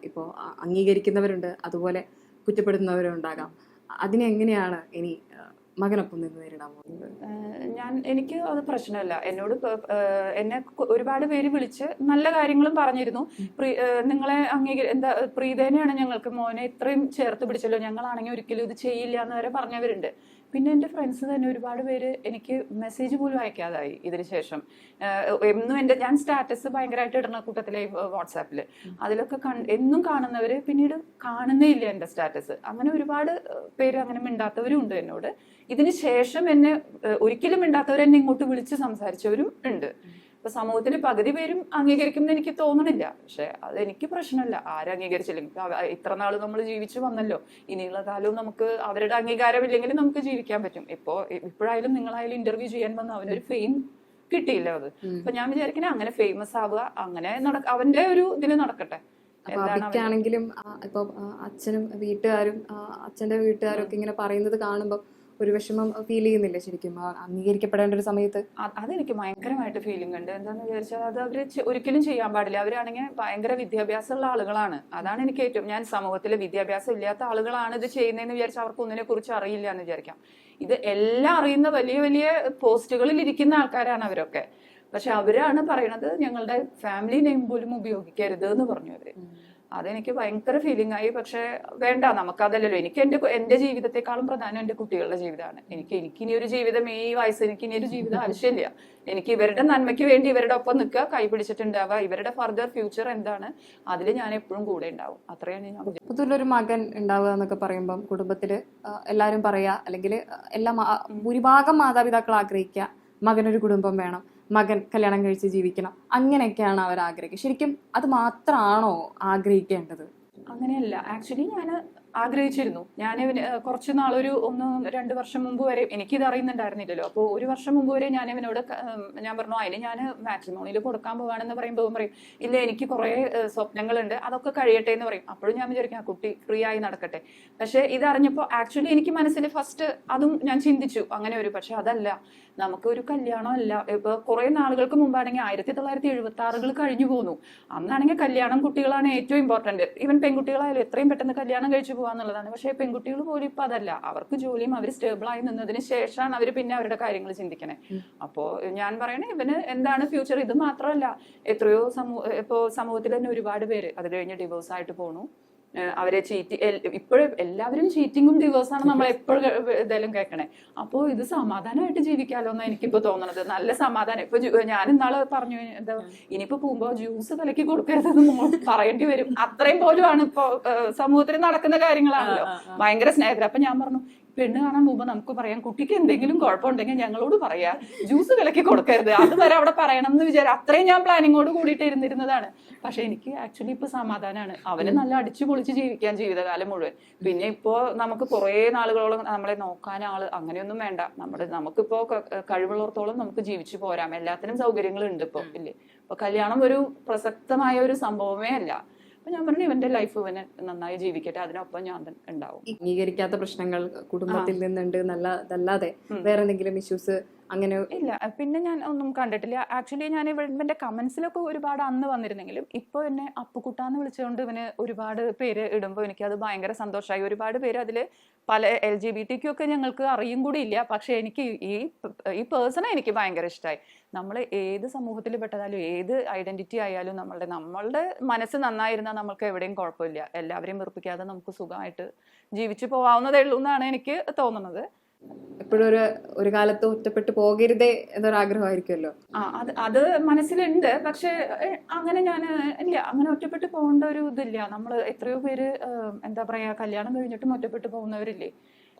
ഇപ്പോ അംഗീകരിക്കുന്നവരുണ്ട്, അതുപോലെ കുറ്റപ്പെടുത്തുന്നവരുണ്ടാകാം. അതിനെങ്ങനെയാണ് ഇനി മകനൊപ്പം നിന്ന് നേരിടാൻ പോകുന്നത്? എനിക്ക് അത് പ്രശ്നമല്ല. എന്നോട് എന്നെ ഒരുപാട് പേര് വിളിച്ച് നല്ല കാര്യങ്ങളും പറഞ്ഞിരുന്നു. നിങ്ങളെ എന്താ പ്രീതേനെയാണ് ഞങ്ങൾക്ക് മോനെ ഇത്രയും ചേർത്ത് പിടിച്ചല്ലോ, ഞങ്ങളാണെങ്കിൽ ഒരിക്കലും ഇത് ചെയ്യില്ല എന്ന് വരെ പറഞ്ഞവരുണ്ട്. പിന്നെ എൻ്റെ ഫ്രണ്ട്സ് തന്നെ ഒരുപാട് പേര് എനിക്ക് മെസ്സേജ് പോലും അയക്കാതായി ഇതിന് ശേഷം. എന്നും ഞാൻ സ്റ്റാറ്റസ് ഭയങ്കരമായിട്ട് ഇടുന്ന കൂട്ടത്തിലെ വാട്സാപ്പിൽ, അതിലൊക്കെ എന്നും കാണുന്നവര് പിന്നീട് കാണുന്നേ ഇല്ല എൻ്റെ സ്റ്റാറ്റസ്. അങ്ങനെ ഒരുപാട് പേര് അങ്ങനെ മിണ്ടാത്തവരും ഉണ്ട് എന്നോട്. ഇതിന് ശേഷം എന്നെ ഒരിക്കലും മിണ്ടാത്തവർ എന്നെ ഇങ്ങോട്ട് വിളിച്ച് സംസാരിച്ചവരും ഉണ്ട്. ഇപ്പൊ സമൂഹത്തിൽ പകുതി പേരും അംഗീകരിക്കുമെന്ന് എനിക്ക് തോന്നണില്ല. പക്ഷെ അത് എനിക്ക് പ്രശ്നമല്ല, ആരംഗീകരിച്ചില്ലെങ്കിൽ. ഇത്ര നാള് നമ്മൾ ജീവിച്ചു വന്നല്ലോ, ഇനിയുള്ള കാലവും നമുക്ക് അവരുടെ അംഗീകാരം ഇല്ലെങ്കിൽ നമുക്ക് ജീവിക്കാൻ പറ്റും. ഇപ്പോഴായാലും നിങ്ങളായാലും ഇന്റർവ്യൂ ചെയ്യാൻ വന്ന അവനൊരു ഫെയിം കിട്ടിയില്ല അത്. അപ്പൊ ഞാൻ വിചാരിക്കണേ അങ്ങനെ ഫേമസ് ആവുക, അങ്ങനെ അവന്റെ ഒരു ഇതില് നടക്കട്ടെ. ആണെങ്കിലും ഇപ്പൊ അച്ഛനും വീട്ടുകാരും അച്ഛന്റെ വീട്ടുകാരും ഒക്കെ ഇങ്ങനെ പറയുന്നത് കാണുമ്പോൾ ഒരു വിഷമം ഫീൽ ചെയ്യുന്നില്ല ശരിക്കും അംഗീകരിക്കപ്പെടേണ്ട ഒരു സമയത്ത്? അതെനിക്ക് ഭയങ്കരമായിട്ട് ഫീലിംഗ് ഉണ്ട്. എന്താന്ന് വിചാരിച്ചാൽ അത് അവര് ഒരിക്കലും ചെയ്യാൻ പാടില്ല. അവരാണെങ്കിൽ ഭയങ്കര വിദ്യാഭ്യാസമുള്ള ആളുകളാണ്. അതാണ് എനിക്ക് ഏറ്റവും, ഞാൻ സമൂഹത്തിലെ വിദ്യാഭ്യാസം ഇല്ലാത്ത ആളുകളാണ് ഇത് ചെയ്യുന്നതെന്ന് വിചാരിച്ചാൽ അവർക്ക് ഒന്നിനെ കുറിച്ച് അറിയില്ല എന്ന് വിചാരിക്കാം. ഇത് എല്ലാം അറിയുന്ന വലിയ വലിയ പോസ്റ്റുകളിൽ ഇരിക്കുന്ന ആൾക്കാരാണ് അവരൊക്കെ. പക്ഷെ അവരാണ് പറയണത് ഞങ്ങളുടെ ഫാമിലി നെയിം പോലും ഉപയോഗിക്കരുത് എന്ന് പറഞ്ഞു അവര്. അതെനിക്ക് ഭയങ്കര ഫീലിംഗ് ആയി. പക്ഷെ വേണ്ട, നമുക്കതല്ലല്ലോ. എനിക്ക് എന്റെ ജീവിതത്തെക്കാളും പ്രധാനം എന്റെ കുട്ടികളുടെ ജീവിതമാണ്. എനിക്കിനി ഒരു ജീവിതം, ഈ വയസ്സ് എനിക്ക് ഇനി ഒരു ജീവിതം ആവശ്യമില്ല. എനിക്ക് ഇവരുടെ നന്മയ്ക്ക് വേണ്ടി ഇവരുടെ ഒപ്പം നിൽക്കുക, കൈ പിടിച്ചിട്ടുണ്ടാവുക, ഇവരുടെ ഫർദർ ഫ്യൂച്ചർ എന്താണ് അതിൽ ഞാൻ എപ്പോഴും കൂടെ ഉണ്ടാവും. അത്രയാണ് ഞാൻ. പുതുള്ളൊരു മകൻ ഉണ്ടാവുക എന്നൊക്കെ പറയുമ്പം കുടുംബത്തില് എല്ലാരും പറയാ, അല്ലെങ്കിൽ ഭൂരിഭാഗം മാതാപിതാക്കൾ ആഗ്രഹിക്കുക മകനൊരു കുടുംബം വേണം, മകൻ കല്യാണം കഴിച്ച് ജീവിക്കണം, അങ്ങനെയൊക്കെയാണ് അവർ ആഗ്രഹിക്കുക. ശരിക്കും അത് മാത്രമാണോ ആഗ്രഹിക്കേണ്ടത്? അങ്ങനെയല്ല. ആക്ച്വലി ഞാൻ ആഗ്രഹിച്ചിരുന്നു. ഞാൻ കുറച്ച് നാളൊരു 1-2 വർഷം മുമ്പ് വരെ എനിക്കിത് അറിയുന്നുണ്ടായിരുന്നില്ലല്ലോ. അപ്പോൾ 1 വർഷം മുമ്പ് വരെ ഞാൻ ഇവനോട് ഞാൻ പറഞ്ഞു, അതിന് ഞാൻ മാട്രിമോണിയിൽ കൊടുക്കാൻ പോവാണെന്ന് പറയുമ്പോൾ പറയും ഇല്ല എനിക്ക് കുറേ സ്വപ്നങ്ങളുണ്ട്, അതൊക്കെ കഴിയട്ടെ എന്ന് പറയും. അപ്പോഴും ഞാൻ വിചാരിക്കും ആ കുട്ടി ഫ്രീ ആയി നടക്കട്ടെ. പക്ഷെ ഇതറിഞ്ഞപ്പോൾ ആക്ച്വലി എനിക്ക് മനസ്സിൽ ഫസ്റ്റ് അതും ഞാൻ ചിന്തിച്ചു അങ്ങനെ ഒരു, പക്ഷെ അതല്ല, നമുക്ക് ഒരു കല്യാണം അല്ല. ഇപ്പൊ കുറെ നാളുകൾക്ക് മുമ്പാണെങ്കിൽ 1976 കഴിഞ്ഞു പോന്നു. അന്നാണെങ്കിൽ കല്യാണം കുട്ടികളാണ് ഏറ്റവും ഇമ്പോർട്ടന്റ്. ഈവൻ പെൺകുട്ടികളായാലും എത്രയും പെട്ടെന്ന് കല്യാണം കഴിച്ചു പോകാന്നുള്ളതാണ്. പക്ഷെ പെൺകുട്ടികൾ പോലും ഇപ്പൊ അതല്ല. അവർക്ക് ജോലിയും അവർ സ്റ്റേബിൾ ആയി നിന്നതിന് ശേഷമാണ് അവർ പിന്നെ അവരുടെ കാര്യങ്ങൾ ചിന്തിക്കണേ. അപ്പോ ഞാൻ പറയണേ ഇവന് എന്താണ് ഫ്യൂച്ചർ. ഇത് മാത്രമല്ല, എത്രയോ സമൂഹത്തിൽ തന്നെ ഒരുപാട് പേര് അത് കഴിഞ്ഞ് ഡിവോഴ്സ് ആയിട്ട് പോണു. അവരെ ഇപ്പോഴും എല്ലാവരും ചീറ്റിങ്ങും ഡിവോഴ്സാണ് നമ്മൾ എപ്പോഴും ഇതെല്ലാം കേൾക്കണേ. അപ്പോൾ ഇത് സമാധാനമായിട്ട് ജീവിക്കാലോ എന്നാണ് എനിക്കിപ്പോ തോന്നണത്. നല്ല സമാധാനം. ഇപ്പൊ ഞാൻ ഇന്നാള് പറഞ്ഞു, എന്താ ഇനിയിപ്പോ പോകുമ്പോ ജ്യൂസ് കലക്കി കൊടുക്കരുതെന്ന് പറയേണ്ടി വരും. അത്രയും പോലും ആണ് ഇപ്പൊ സമൂഹത്തിൽ നടക്കുന്ന കാര്യങ്ങളാണല്ലോ. ഭയങ്കര സ്നേഹത്തിൽ. അപ്പൊ ഞാൻ പറഞ്ഞു, പെണ്ണ് കാണാൻ പോകുമ്പോൾ നമുക്ക് പറയാം കുട്ടിക്ക് എന്തെങ്കിലും കുഴപ്പമുണ്ടെങ്കിൽ ഞങ്ങളോട് പറയാ, ജ്യൂസ് വിലക്കി കൊടുക്കരുത്, അതുവരെ അവിടെ പറയണം എന്ന് വിചാരിച്ചു. അത്രയും ഞാൻ പ്ലാനിങ്ങോട് കൂടിയിട്ട് ഇരുന്നിരുന്നതാണ്. പക്ഷെ എനിക്ക് ആക്ച്വലി ഇപ്പൊ സമാധാനമാണ്. അവന് നല്ല അടിച്ചു പൊളിച്ച് ജീവിക്കാൻ ജീവിതകാലം മുഴുവൻ. പിന്നെ ഇപ്പോ നമുക്ക് കുറെ നാളുകളോളം നമ്മളെ നോക്കാൻ ആള് അങ്ങനെയൊന്നും വേണ്ട. നമുക്കിപ്പോ കഴിവുള്ളത്തോളം നമുക്ക് ജീവിച്ചു പോരാം. എല്ലാത്തിനും സൗകര്യങ്ങൾ ഉണ്ട് ഇപ്പൊ, ഇല്ലേ? ഇപ്പൊ കല്യാണം ഒരു പ്രസക്തമായ ഒരു സംഭവമേ അല്ല. അപ്പൊ ഞാൻ പറഞ്ഞു ഇവന്റെ ലൈഫ് ഇവന് നന്നായി ജീവിക്കട്ടെ, അതിനൊപ്പം ഞാൻ ഉണ്ടാവും. അംഗീകരിക്കാത്ത പ്രശ്നങ്ങൾ കുടുംബത്തിൽ നിന്നുണ്ട് അതല്ലാതെ വേറെ എന്തെങ്കിലും ഇഷ്യൂസ് അങ്ങനെ ഇല്ല. പിന്നെ ഞാൻ ഒന്നും കണ്ടിട്ടില്ല. ആക്ച്വലി ഞാൻ ഇവന്റെ കമന്റ്സിലൊക്കെ ഒരുപാട് അന്ന് വന്നിരുന്നെങ്കിലും ഇപ്പൊ എന്നെ അപ്പുക്കുട്ടാന്ന് വിളിച്ചുകൊണ്ട് ഇവന് ഒരുപാട് പേര് ഇടുമ്പോൾ എനിക്കത് ഭയങ്കര സന്തോഷമായി. ഒരുപാട് പേര് അതില് പല LGBTQ ഒക്കെ ഞങ്ങൾക്ക് അറിയും കൂടി ഇല്ല. പക്ഷെ എനിക്ക് ഈ പേഴ്സണെ എനിക്ക് ഭയങ്കര ഇഷ്ടമായി. നമ്മൾ ഏത് സമൂഹത്തിൽ പെട്ടതായാലും ഏത് ഐഡന്റിറ്റി ആയാലും നമ്മളുടെ മനസ്സ് നന്നായിരുന്നാൽ നമ്മൾക്ക് എവിടെയും കുഴപ്പമില്ല. എല്ലാവരെയും വെറുപ്പിക്കാതെ നമുക്ക് സുഖമായിട്ട് ജീവിച്ചു പോവാവുന്നതേ ഉള്ളൂ എന്നാണ് എനിക്ക് തോന്നുന്നത്. എപ്പോഴും ഒരു കാലത്ത് ഒറ്റപ്പെട്ടു പോകരുതേ എന്നൊരാഗ്രഹമായിരിക്കുമല്ലോ. അത് മനസ്സിലുണ്ട്. പക്ഷെ അങ്ങനെ ഇല്ല, അങ്ങനെ ഒറ്റപ്പെട്ട് പോകേണ്ട ഒരു ഇതില്ല. നമ്മൾ എത്രയോ പേര് എന്താ പറയാ കല്യാണം കഴിഞ്ഞിട്ടും ഒറ്റപ്പെട്ട് പോകുന്നവരില്ലേ.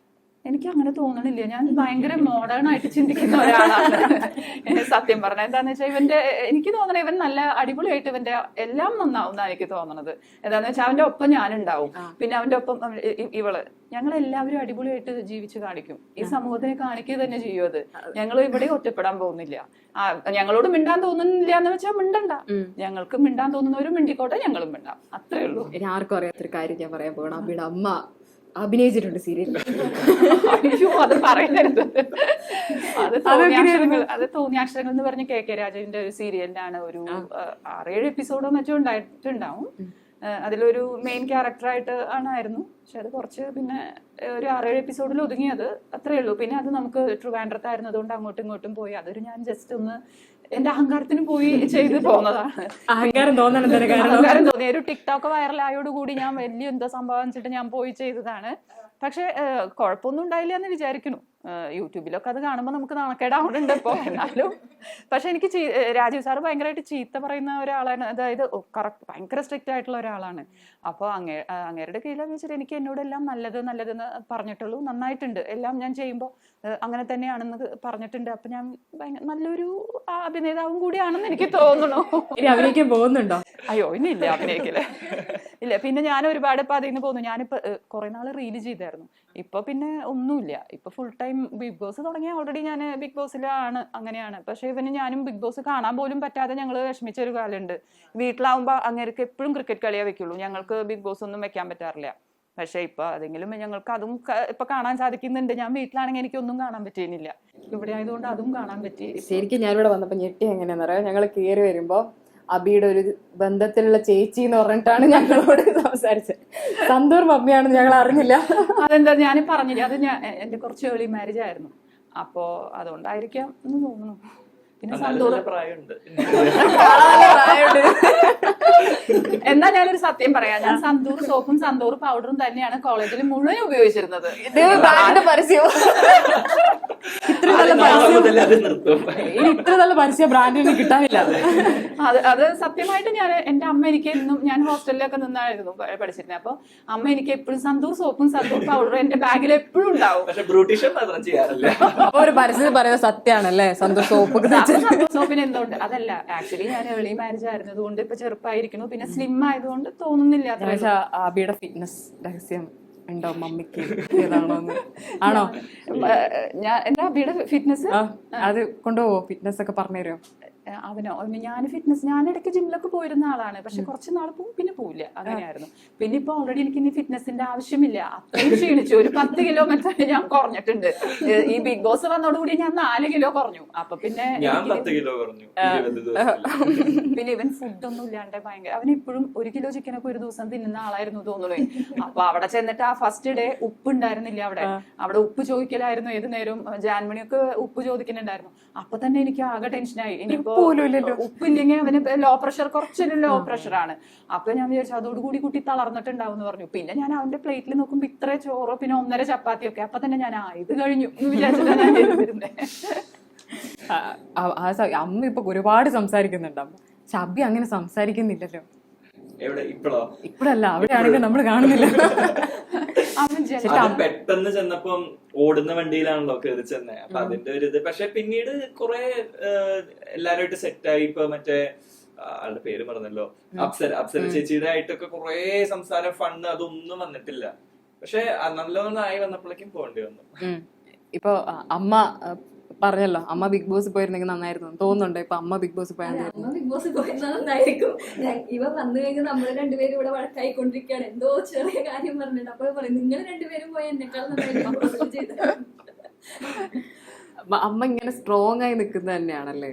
എനിക്ക് അങ്ങനെ തോന്നണില്ല. ഞാൻ ഭയങ്കര മോഡേൺ ആയിട്ട് ചിന്തിക്കുന്ന ഒരാളാണ് സത്യം പറഞ്ഞ. എന്താന്ന് വെച്ചാൽ എനിക്ക് തോന്നണ ഇവൻ നല്ല അടിപൊളിയായിട്ട് ഇവന്റെ എല്ലാം നന്നാവും എന്നാണ് എനിക്ക് തോന്നണത്. എന്താന്ന് വെച്ചാൽ അവന്റെ ഒപ്പം ഞാനുണ്ടാവും, പിന്നെ അവന്റെ ഒപ്പം ഇവള്, ഞങ്ങൾ എല്ലാവരും അടിപൊളിയായിട്ട് ജീവിച്ച് കാണിക്കും. ഈ സമൂഹത്തിനെ കാണിക്കുക തന്നെ ചെയ്യും. അത് ഞങ്ങൾ ഇവിടെ ഒറ്റപ്പെടാൻ പോകുന്നില്ല. ഞങ്ങളോട് മിണ്ടാൻ തോന്നുന്നില്ല എന്ന് വെച്ചാൽ മിണ്ടണ്ട. ഞങ്ങൾക്ക് മിണ്ടാൻ തോന്നുന്നവരും മിണ്ടിക്കോട്ടെ, ഞങ്ങളും മിണ്ടാം. അത്രേ ഉള്ളൂ. ഇനി ആർക്കും അറിയാത്തൊരു കാര്യം ഞാൻ പറയാൻ പോകണം. അബിയുടെ അമ്മ അഭിനയിച്ചിട്ടുണ്ട് സീരിയലിൽ. അയ്യോ, അത് പറയരുത്. അത് തോന്നിയാക്ഷരങ്ങൾ എന്ന് പറഞ്ഞ KK രാജുവിന്റെ ഒരു സീരിയലിലാണ്. ഒരു 6-7 എപ്പിസോഡോ മറ്റോ ഉണ്ടായിട്ടുണ്ടാവും. അതിലൊരു മെയിൻ ക്യാരക്ടറായിട്ട് ആയിരുന്നു. പക്ഷെ അത് കുറച്ച് പിന്നെ ഒരു 6-7 എപ്പിസോഡിൽ ഒതുങ്ങിയത് അത്രേ ഉള്ളൂ. പിന്നെ അത് നമുക്ക് ട്രിവാൻഡ്രത്തായിരുന്നതുകൊണ്ട് അങ്ങോട്ടും ഇങ്ങോട്ടും പോയി. അതൊരു ഞാൻ ജസ്റ്റ് ഒന്ന് എന്റെ അഹങ്കാരത്തിന് പോയി ചെയ്ത് പോകുന്നതാണ്. അഹങ്കാരം തോന്നിയ ഒരു ടിക്ടോക്ക് വൈറലായോടുകൂടി ഞാൻ വലിയ എന്തോ സംഭവം വെച്ചിട്ട് ഞാൻ പോയി ചെയ്തതാണ്. പക്ഷെ കുഴപ്പമൊന്നും ഉണ്ടായില്ല എന്ന് വിചാരിക്കുന്നു. യൂട്യൂബിലൊക്കെ അത് കാണുമ്പോൾ നമുക്ക് നാണക്കേടാവുന്നുണ്ട് ഇപ്പൊ. എന്നാലും പക്ഷെ എനിക്ക് രാജീവ് സാറ് ഭയങ്കരമായിട്ട് ചീത്ത പറയുന്ന ഒരാളാണ്. അതായത് ഭയങ്കര സ്ട്രിക്റ്റ് ആയിട്ടുള്ള ഒരാളാണ്. അപ്പോൾ അങ്ങേരുടെ കീഴിൽ വെച്ചിട്ട് എനിക്ക് എന്നോടെല്ലാം നല്ലതെന്ന് പറഞ്ഞിട്ടുള്ളൂ. നന്നായിട്ടുണ്ട് എല്ലാം ഞാൻ ചെയ്യുമ്പോൾ അങ്ങനെ തന്നെയാണെന്ന് പറഞ്ഞിട്ടുണ്ട്. അപ്പൊ ഞാൻ നല്ലൊരു അഭിനേതാവും കൂടിയാണെന്ന് എനിക്ക് തോന്നുന്നു. ഇനി അഭിനയിക്കാൻ പോകുന്നുണ്ടോ? അയ്യോ, ഇനി ഇല്ല അഭിനയിക്കില്ല. ഇല്ല. പിന്നെ ഞാൻ ഒരുപാട് ഇപ്പൊ അതിൽ നിന്ന് പോകുന്നു. ഞാനിപ്പോ കുറെ നാള് റീല് ചെയ്തായിരുന്നു. ഇപ്പൊ പിന്നെ ഒന്നുമില്ല. ഇപ്പൊ ഫുൾ ടൈം ബിഗ് ബോസ് തുടങ്ങിയ ഓൾറെഡി ഞാൻ ബിഗ് ബോസിലാണ്. അങ്ങനെയാണ്. പക്ഷെ ഇവന് ഞാനും ബിഗ് ബോസ് കാണാൻ പോലും പറ്റാതെ ഞങ്ങൾ വിഷമിച്ച ഒരു കാലമുണ്ട്. വീട്ടിലാവുമ്പോ അങ്ങേർക്ക് എപ്പോഴും ക്രിക്കറ്റ് കളിയേ വെക്കുള്ളൂ. ഞങ്ങൾക്ക് ബിഗ് ബോസ് ഒന്നും വെക്കാൻ പറ്റാറില്ല. പക്ഷെ ഇപ്പൊ അതെങ്കിലും ഞങ്ങൾക്ക് അതും ഇപ്പൊ കാണാൻ സാധിക്കുന്നുണ്ട്. ഞാൻ വീട്ടിലാണെങ്കിൽ എനിക്കൊന്നും കാണാൻ പറ്റിയില്ല. ഇവിടെ ആയതുകൊണ്ട് അതും കാണാൻ പറ്റി. ശരിക്കും ഞാനിവിടെ വന്നപ്പോ ഞെട്ടി എങ്ങനെയാന്ന് പറയാം. ഞങ്ങൾ കയറി വരുമ്പോ അബിയുടെ ഒരു ബന്ധത്തിലുള്ള ചേച്ചി എന്ന് പറഞ്ഞിട്ടാണ് ഞങ്ങളോട് സംസാരിച്ചത്. സന്തൂർ മമ്മിയാണെന്ന് ഞങ്ങൾ അറിഞ്ഞില്ല. അതെന്താ ഞാൻ പറഞ്ഞില്ല. അത് എന്റെ കുറച്ച് ഏർലി മാരേജ് ആയിരുന്നു. അപ്പോ അതുകൊണ്ടായിരിക്കാം എന്ന് തോന്നുന്നു. പിന്നെ സന്തൂർ എന്നാ ഞാനൊരു സത്യം പറയാം. ഞാൻ സന്തൂർ സോപ്പും സന്തൂർ പൗഡറും തന്നെയാണ് കോളേജിൽ മുഴുവൻ ഉപയോഗിച്ചിരുന്നത്. ഇത്ര നല്ല പരസ്യം ബ്രാൻഡിന് കിട്ടാനില്ല. അത് സത്യമായിട്ട് എന്റെ അമ്മ എനിക്ക് എന്നും, ഞാൻ ഹോസ്റ്റലിലൊക്കെ നിന്നായിരുന്നു പഠിച്ചിരുന്നത്. അപ്പൊ അമ്മ എനിക്ക് എപ്പോഴും സന്തൂർ സോപ്പും സന്തൂർ പൗഡറും എന്റെ ബാഗിൽ എപ്പോഴും ഉണ്ടാവും. അപ്പൊ ഒരു പരസ്യം പറയുന്നത് സത്യമാണല്ലേ? സന്തൂർ സോപ്പ് സോപ്പിന് എന്തുകൊണ്ട് അതല്ല. ആക്ച്വലി ഞാൻ ഏർലി മാരേജ് ആയിരുന്നത് കൊണ്ട് ഇപ്പൊ ചെറുപ്പമായിരിക്കുന്നു. പിന്നെ സ്ലിം ആയതുകൊണ്ട് തോന്നുന്നില്ല. ആബിയുടെ ഫിറ്റ്നസ് രഹസ്യം ഉണ്ടോ മമ്മിക്ക്? ആണോ? ഞാൻ എന്താ അബിയുടെ ഫിറ്റ്നസ് അത് കൊണ്ടുപോവോ? ഫിറ്റ്നസ് ഒക്കെ പറഞ്ഞുതരുമോ? അവനോ? ഞാൻ ഇടയ്ക്ക് ജിമ്മിലൊക്കെ പോയിരുന്ന ആളാണ്. പക്ഷെ കുറച്ച് നാൾ പോവും, പിന്നെ പോവില്ല. അങ്ങനെയായിരുന്നു. പിന്നെ ഇപ്പൊ ഓൾറെഡി എനിക്ക് ഇനി ഫിറ്റ്നസിന്റെ ആവശ്യമില്ല. അത്രയും ക്ഷീണിച്ചു. ഒരു 10 കിലോ മറ്റേ ഞാൻ കുറഞ്ഞിട്ടുണ്ട്. ഈ ബിഗ് ബോസ് വന്നതോടുകൂടി ഞാൻ 4 കിലോ കുറഞ്ഞു. അപ്പൊ പിന്നെ പിന്നെ ഇവൻ ഫുഡൊന്നും ഇല്ലാണ്ട് ഭയങ്കര, അവൻ ഇപ്പോഴും 1 കിലോ ചിക്കനൊക്കെ ഒരു ദിവസം തിന്നുന്ന ആളായിരുന്നു തോന്നുന്നു. അപ്പൊ അവിടെ ചെന്നിട്ട് ആ ഫസ്റ്റ് ഡേ ഉപ്പ് ഉണ്ടായിരുന്നില്ല. അവിടെ ഉപ്പ് ചോദിക്കലായിരുന്നു ഏത് നേരവും. ജാൻമണിയൊക്കെ ഉപ്പ് ചോദിക്കുന്നുണ്ടായിരുന്നു. അപ്പൊ തന്നെ എനിക്ക് ആകെ ടെൻഷനായി. ഇനിയിപ്പോ ഉപ്പില്ലെങ്കിൽ അവന് ലോ പ്രഷർ, കുറച്ചൊരു ലോ പ്രഷറാണ്. അപ്പൊ ഞാൻ വിചാരിച്ചു അതോടുകൂടി കുട്ടി തളർന്നിട്ടുണ്ടാവും എന്ന് പറഞ്ഞു. പിന്നെ ഞാൻ അവന്റെ പ്ലേറ്റിൽ നോക്കുമ്പോ ഇത്ര ചോറ്, പിന്നെ 1.5 ചപ്പാത്തിയൊക്കെ. അപ്പൊ തന്നെ ഞാൻ ഇത് കഴിഞ്ഞു എന്ന് വിചാരിച്ചിട്ടാണ് ഞാൻ ഇരുന്നത്. അമ്മ ഇപ്പൊ ഒരുപാട് സംസാരിക്കുന്നുണ്ടാവും. പക്ഷെ അബി അങ്ങനെ സംസാരിക്കുന്നില്ലല്ലോ. ഇപ്പഴല്ല, അവിടെയാണെങ്കിൽ നമ്മൾ കാണുന്നില്ല. പെട്ടെന്ന് ചെന്നപ്പം ഓടുന്ന വണ്ടിയിലാണല്ലോ കയറി ചെന്നേ. അപ്പൊ അതിന്റെ ഒരു ഇത്. പക്ഷെ പിന്നീട് കുറെ എല്ലാരുമായിട്ട് സെറ്റായി. ഇപ്പൊ മറ്റേ ആളുടെ പേര് പറഞ്ഞല്ലോ, അപ്സര ചേച്ചിയുടെ ആയിട്ടൊക്കെ കുറെ സംസാരം, ഫണ്ട് അതൊന്നും വന്നിട്ടില്ല. പക്ഷെ നല്ലതൊന്നായി വന്നപ്പോഴേക്കും പോകേണ്ടി വന്നു. ഇപ്പൊ അമ്മ പറഞ്ഞല്ലോ, അമ്മ ബിഗ് ബോസ് പോയിരുന്നെങ്കിൽ നന്നായിരുന്നു തോന്നുന്നുണ്ട്. ഇപ്പൊ അമ്മ ബിഗ് ബോസ് പോയാൽ ബിഗ് ബോസ് പോയിരുന്ന നന്നായിരിക്കും. ഇവ വന്നു കഴിഞ്ഞാൽ നമ്മൾ രണ്ടുപേരും ഇവിടെ വഴക്കായിക്കൊണ്ടിരിക്കുകയാണ്. എന്തോ ചെറിയ കാര്യം പറഞ്ഞിട്ട് അപ്പൊ പറയും നിങ്ങൾ രണ്ടുപേരും പോയി എന്നെക്കാൾ നന്നായിരിക്കും. അമ്മ ഇങ്ങനെ സ്ട്രോങ് ആയി നിൽക്കുന്നത് തന്നെയാണല്ലേ?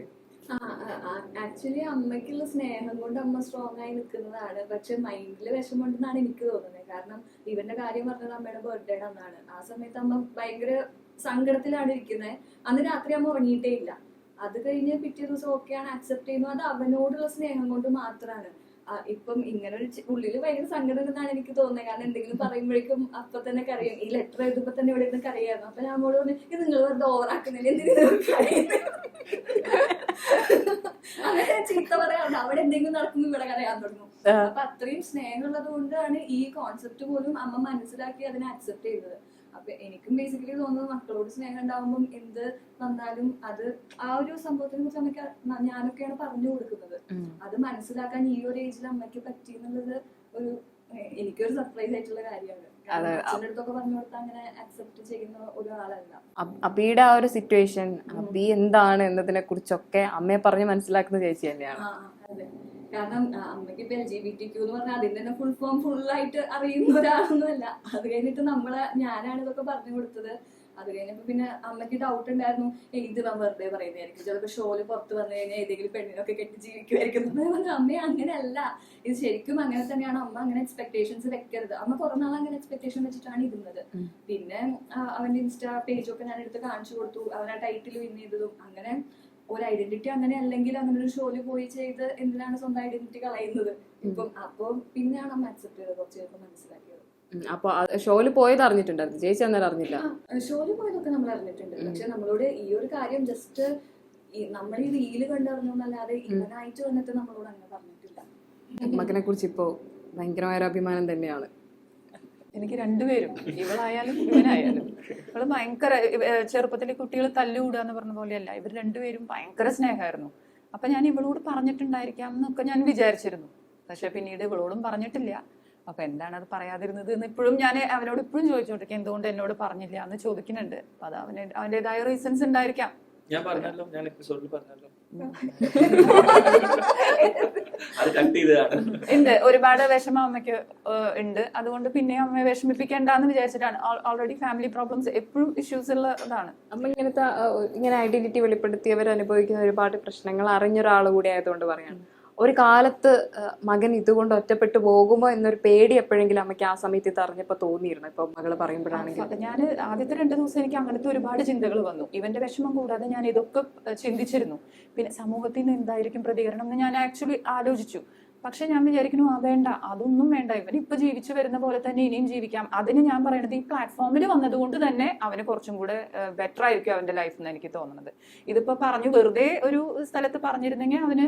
ആക്ച്വലി അമ്മയ്ക്കുള്ള സ്നേഹം കൊണ്ട് അമ്മ സ്ട്രോങ് ആയി നിൽക്കുന്നതാണ്. പക്ഷെ മൈൻഡില് വിഷമമുണ്ടെന്നാണ് എനിക്ക് തോന്നുന്നത്. കാരണം ഇവന്റെ കാര്യം പറഞ്ഞത് അമ്മയുടെ ബർത്ത്ഡേയുടെ അന്നാണ്. ആ സമയത്ത് അമ്മ ഭയങ്കര സങ്കടത്തിലാണ് ഇരിക്കുന്നത്. അന്ന് രാത്രി അമ്മ ഉറങ്ങിയിട്ടേ ഇല്ല. അത് കഴിഞ്ഞ് പിറ്റേ ദിവസം ഓക്കെയാണ്, ആക്സെപ്റ്റ് ചെയ്യുന്നു. അത് അവനോടുള്ള സ്നേഹം കൊണ്ട് മാത്രമാണ്. ഇപ്പം ഇങ്ങനെ ഒരു ഉള്ളില് ഭയങ്കര സങ്കടം ഉണ്ടെന്നാണ് എനിക്ക് തോന്നുന്നത്. കാരണം എന്തെങ്കിലും പറയുമ്പോഴേക്കും അപ്പൊ തന്നെ കരയും. ഈ ലെറ്റർ എഴുതുമ്പോ തന്നെ ഇവിടെ നിന്ന് കരയായിരുന്നു. അപ്പൊ ഞാൻ അമ്മോട് പറഞ്ഞു, ഇത് നിങ്ങൾ വെറുതെ ഓവറാക്കുന്നില്ല, എന്തെങ്കിലും അങ്ങനെ ചീത്ത പറയാറുണ്ട്. അവിടെ എന്തെങ്കിലും നടക്കുമ്പോൾ ഇവിടെ കരയാൻ തുടങ്ങും. അപ്പൊ അത്രയും സ്നേഹമുള്ളത് കൊണ്ടാണ് ഈ കോൺസെപ്റ്റ് പോലും അമ്മ മനസ്സിലാക്കി അതിനെ അക്സെപ്റ്റ് ചെയ്തത്. അപ്പൊ എനിക്കും ബേസിക്കലി തോന്നുന്നത് മക്കളോട് സ്നേഹം ഉണ്ടാവുമ്പം എന്ത് വന്നാലും അത് ആ ഒരു സംഭവത്തിനെ കുറിച്ച് അമ്മയ്ക്ക് ഞാനൊക്കെയാണ് പറഞ്ഞു കൊടുക്കുന്നത്. അത് മനസ്സിലാക്കാൻ ഈ ഒരു ഏജിൽ അമ്മയ്ക്ക് പറ്റി എന്നുള്ളത് ഒരു എനിക്കൊരു സർപ്രൈസ് ആയിട്ടുള്ള കാര്യമാണ്. അച്ഛൻ്റെ അടുത്തൊക്കെ പറഞ്ഞു കൊടുത്താൽ അങ്ങനെ അക്സെപ്റ്റ് ചെയ്യുന്ന ഒരാളല്ല. അബിയുടെ ആ ഒരു സിറ്റുവേഷൻ, അബി എന്താണ് എന്നതിനെ കുറിച്ചൊക്കെ അമ്മയെ പറഞ്ഞ് മനസ്സിലാക്കുന്ന ചേച്ചി തന്നെയാണ്. അതെ, കാരണം അമ്മയ്ക്ക് ഇപ്പൊ LGBTQ എന്ന് പറഞ്ഞാൽ അതിന്റെ തന്നെ ഫുൾ ഫോം ഫുള്ളായിട്ട് അറിയുന്ന ഒരാളൊന്നുമല്ല. അത് കഴിഞ്ഞിട്ട് ഞാനാണ് ഇതൊക്കെ പറഞ്ഞു കൊടുത്തത്. അത് കഴിഞ്ഞപ്പോ പിന്നെ അമ്മയ്ക്ക് ഡൗട്ട് ഉണ്ടായിരുന്നു, ഇത് വെറുതെ പറയുന്നതായിരിക്കും, ചിലപ്പോ ഷോയില് പുറത്ത് വന്നു കഴിഞ്ഞാൽ ഏതെങ്കിലും പെണ്ണിനൊക്കെ കെട്ടി ജീവിക്കുമായിരിക്കും. അമ്മ അങ്ങനെയല്ല, ഇത് ശരിക്കും അങ്ങനെ തന്നെയാണ്. അമ്മ അങ്ങനെ എക്സ്പെക്ടേഷൻസ് വെക്കരുത്. അമ്മ കുറെ നാൾ അങ്ങനെ എക്സ്പെക്ടേഷൻ വെച്ചിട്ടാണ് ഇരുന്നത്. പിന്നെ അവന്റെ ഇൻസ്റ്റാ പേജൊക്കെ ഞാൻ എടുത്ത് കാണിച്ചു കൊടുത്തു. അവൻ ആ ടൈറ്റിൽ വിൻ ചെയ്തതും അങ്ങനെ ഒരു ഐഡന്റിറ്റി അങ്ങനെ അല്ലെങ്കിൽ അങ്ങനെ ഒരു ഷോയില് പോയി ചെയ്ത് എന്തിനാണ് സ്വന്തം ഐഡന്റിറ്റി കളയുന്നത് ഇപ്പം. അപ്പൊ പിന്നെയാണ് അമ്മ അക്സെപ്റ്റ് ചെയ്തത്, കുറച്ച് മനസ്സിലാക്കിയത്. അപ്പൊ ഷോയില് പോയത് അറിഞ്ഞിട്ടുണ്ടായിരുന്നു ചേച്ചി? അന്നേരം അറിഞ്ഞില്ല. ഷോയില് പോയതൊക്കെ നമ്മൾ അറിഞ്ഞിട്ടുണ്ട്. പക്ഷെ നമ്മളോട് ഈ ഒരു കാര്യം ജസ്റ്റ് നമ്മൾ ഈ റീല് കണ്ടറിഞ്ഞല്ലാതെ ഇവനായിട്ട് വന്നിട്ട് നമ്മളോട് അങ്ങനെ പറഞ്ഞിട്ടില്ല. മകനെ കുറിച്ച് ഇപ്പോ ഭയങ്കരമായ ഒരു അഭിമാനം തന്നെയാണ്. എനിക്ക് രണ്ടുപേരും, ഇവളായാലും ഇവനായാലും. ഇവള് ഭയങ്കര ചെറുപ്പത്തിലെ കുട്ടികൾ തല്ലുകൂടുക എന്ന് പറഞ്ഞ പോലെയല്ല, ഇവർ രണ്ടുപേരും ഭയങ്കര സ്നേഹമായിരുന്നു. അപ്പൊ ഞാൻ ഇവളോട് പറഞ്ഞിട്ടുണ്ടായിരിക്കാം എന്നൊക്കെ ഞാൻ വിചാരിച്ചിരുന്നു. പക്ഷെ പിന്നീട് ഇവളോടും പറഞ്ഞിട്ടില്ല. അപ്പൊ എന്താണ് അത് പറയാതിരുന്നത് എന്ന് ഇപ്പോഴും ഞാൻ അവനോട് ഇപ്പോഴും ചോദിച്ചോണ്ടിരിക്കും, എന്തുകൊണ്ട് എന്നോട് പറഞ്ഞില്ല എന്ന് ചോദിക്കുന്നുണ്ട്. അപ്പൊ അത് അവന്റേതായ റീസൺസ് ഉണ്ടായിരിക്കാം. ഞാൻ പറഞ്ഞല്ലോ, ഞാൻ എപ്പിസോഡിൽ പറഞ്ഞല്ലോ. ഉണ്ട്, ഒരുപാട് വിഷമം അമ്മയ്ക്ക് ഉണ്ട്. അതുകൊണ്ട് പിന്നെ അമ്മയെ വിഷമിപ്പിക്കേണ്ടെന്ന് വിചാരിച്ചിട്ടാണ്. ഓൾറെഡി ഫാമിലി പ്രോബ്ലംസ് എപ്പോഴും ഇഷ്യൂസ് ഉള്ളതാണ്. അമ്മ ഇങ്ങനെ ഐഡന്റിറ്റി വെളിപ്പെടുത്തിയവർ അനുഭവിക്കുന്ന ഒരുപാട് പ്രശ്നങ്ങൾ അറിഞ്ഞൊരാൾ കൂടി ആയതുകൊണ്ട് പറയാണ്, ഒരു കാലത്ത് മകൻ ഇതുകൊണ്ട് ഒറ്റപ്പെട്ടു പോകുമോ എന്നൊരു പേടി എപ്പോഴെങ്കിലും അമ്മയ്ക്ക് ആ സമയത്ത് ഇത് അറിഞ്ഞപ്പോ തോന്നിയിരുന്നു? ഇപ്പൊ മകള് പറയുമ്പോഴാണെങ്കിൽ ഞാൻ ആദ്യത്തെ 2 ദിവസം എനിക്ക് അങ്ങനത്തെ ഒരുപാട് ചിന്തകൾ വന്നു. ഇവന്റെ വിഷമം കൂടാതെ ഞാൻ ഇതൊക്കെ ചിന്തിച്ചിരുന്നു. പിന്നെ സമൂഹത്തിൽ നിന്ന് എന്തായിരിക്കും പ്രതികരണം എന്ന് ഞാൻ ആക്ച്വലി ആലോചിച്ചു. പക്ഷെ ഞാൻ വിചാരിക്കുന്നു, വേണ്ട, അതൊന്നും വേണ്ട. ഇവൻ ഇപ്പൊ ജീവിച്ചു വരുന്ന പോലെ തന്നെ ഇനിയും ജീവിക്കാം. അതിന് ഞാൻ പറയണത്, ഈ പ്ലാറ്റ്ഫോമിൽ വന്നതുകൊണ്ട് തന്നെ അവന് കുറച്ചും കൂടെ ബെറ്റർ ആയിരിക്കും അവന്റെ ലൈഫ് എന്ന് എനിക്ക് തോന്നുന്നത്. ഇതിപ്പോ പറഞ്ഞു വെറുതെ ഒരു സ്ഥലത്ത് പറഞ്ഞിരുന്നെങ്കിൽ അവന്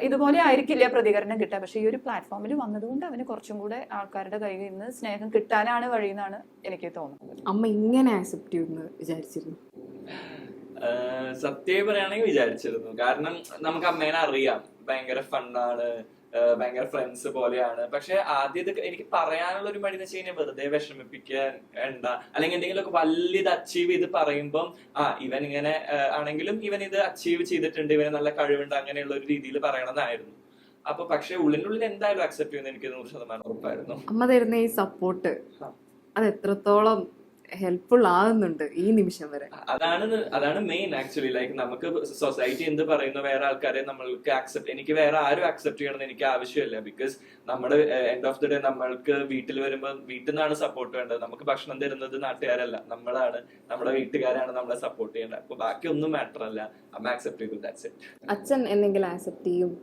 ഇതുപോലെ ആയിരിക്കില്ല പ്രതികരണം കിട്ടുക. പക്ഷെ ഈ ഒരു പ്ലാറ്റ്ഫോമിൽ വന്നതുകൊണ്ട് അവന് കുറച്ചും കൂടെ ആൾക്കാരുടെ കയ്യിൽ നിന്ന് സ്നേഹം കിട്ടാനാണ് വഴിയെന്നാണ് എനിക്ക് തോന്നുന്നത്. അമ്മ ഇങ്ങനെ ആക്സെപ്റ്റ് ചെയ്യുമെന്ന് വിചാരിച്ചിരുന്നു? സത്യം പറയുകയാണെങ്കിൽ വിചാരിച്ചിരുന്നു. കാരണം നമുക്ക് അമ്മേനെ അറിയാം, ഭയങ്കര ഫണ്ണാണ്, ഭയങ്കര ഫ്രണ്ട്സ് പോലെയാണ്. പക്ഷെ ആദ്യം ഇത് എനിക്ക് പറയാനുള്ള ഒരു മടി എന്ന് വെച്ച് കഴിഞ്ഞാൽ വെറുതെ വിഷമിപ്പിക്കാൻ വേണ്ട, അല്ലെങ്കിൽ എന്തെങ്കിലുമൊക്കെ വലിയത് അച്ചീവ് ചെയ്ത് പറയുമ്പം ഇവൻ ഇങ്ങനെ ആണെങ്കിലും ഇവൻ ഇത് അച്ചീവ് ചെയ്തിട്ടുണ്ട്, ഇവന് നല്ല കഴിവുണ്ട്, അങ്ങനെയുള്ള ഒരു രീതിയിൽ പറയണമെന്നായിരുന്നു. അപ്പൊ പക്ഷെ ഉള്ളിനുള്ളിൽ എന്തായാലും അക്സെപ്റ്റ് ചെയ്യുന്ന എനിക്ക് 100% ഉറപ്പായിരുന്നു. അമ്മ തരുന്ന ഈ സപ്പോർട്ട് അത് എത്രത്തോളം ഹെൽപ്ഫുൾ ആകുന്നുണ്ട് ഈ നിമിഷം വരെ? അതാണ് മെയിൻ ആക്ച്വലി. ലൈക്ക് നമുക്ക് സൊസൈറ്റി എന്ത് പറയുന്നു, വേറെ ആൾക്കാരെ നമ്മൾക്ക് എനിക്ക് വേറെ ആരും അക്സെപ്റ്റ് ചെയ്യണമെന്ന് എനിക്ക് ആവശ്യമില്ല. ബിക്കോസ് നമ്മുടെ എൻഡ് ഓഫ് ദി ഡേ നമ്മൾക്ക് വീട്ടിൽ വരുമ്പോൾ വീട്ടിൽ നിന്നാണ് സപ്പോർട്ട് വേണ്ടത്. നമുക്ക് ഭക്ഷണം തരുന്നത് നാട്ടുകാരല്ല, നമ്മളാണ്, നമ്മുടെ വീട്ടുകാരാണ് നമ്മളെ സപ്പോർട്ട് ചെയ്യേണ്ടത്. അപ്പൊ ബാക്കി ഒന്നും മാറ്റർ അല്ല. അമ്മ അക്സെപ്റ്റ് ചെയ്തു, ദാറ്റ്സ് ഇറ്റ്. അച്ഛൻ എന്തെങ്കിലും ആക്സെപ്റ്റ് ചെയ്യും?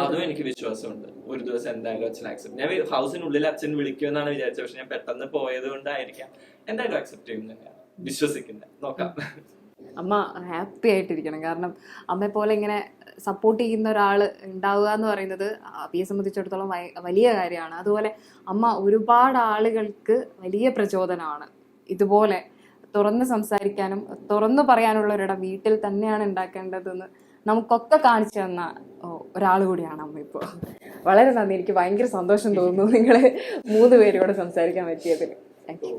അതും എനിക്ക് വിശ്വാസമുണ്ട്, ഒരു ദിവസം എന്തായാലും അച്ഛൻ ആക്സെപ്റ്റ്. ഞാൻ ഹൗസിനുള്ളിൽ അച്ഛൻ വിളിക്കുമെന്നാണ് വിചാരിച്ചത്. പക്ഷെ ഞാൻ പെട്ടെന്ന് പോയത് കൊണ്ടായിരിക്കാം എന്തായാലും അക്സെപ്റ്റ് ചെയ്യും തന്നെയാണ് വിശ്വസിക്കുന്നത്. നോക്കാം. അമ്മ ഹാപ്പി ആയിട്ടിരിക്കണം. കാരണം അമ്മയെ പോലെ ഇങ്ങനെ സപ്പോർട്ട് ചെയ്യുന്ന ഒരാൾ ഉണ്ടാവുക എന്ന് പറയുന്നത് അബിയെ സംബന്ധിച്ചിടത്തോളം വലിയ കാര്യമാണ്. അതുപോലെ അമ്മ ഒരുപാട് ആളുകൾക്ക് വലിയ പ്രചോദനമാണ്. ഇതുപോലെ തുറന്ന് സംസാരിക്കാനും തുറന്നു പറയാനുള്ള ഒരിടം വീട്ടിൽ തന്നെയാണ് ഉണ്ടാക്കേണ്ടതെന്ന് നമുക്കൊക്കെ കാണിച്ചു തന്ന ഒരാൾ കൂടിയാണ് അമ്മ ഇപ്പോൾ. വളരെ നന്ദി. എനിക്ക് ഭയങ്കര സന്തോഷം തോന്നുന്നു നിങ്ങളെ 3 പേരോട് സംസാരിക്കാൻ പറ്റിയതിൽ. Thank U.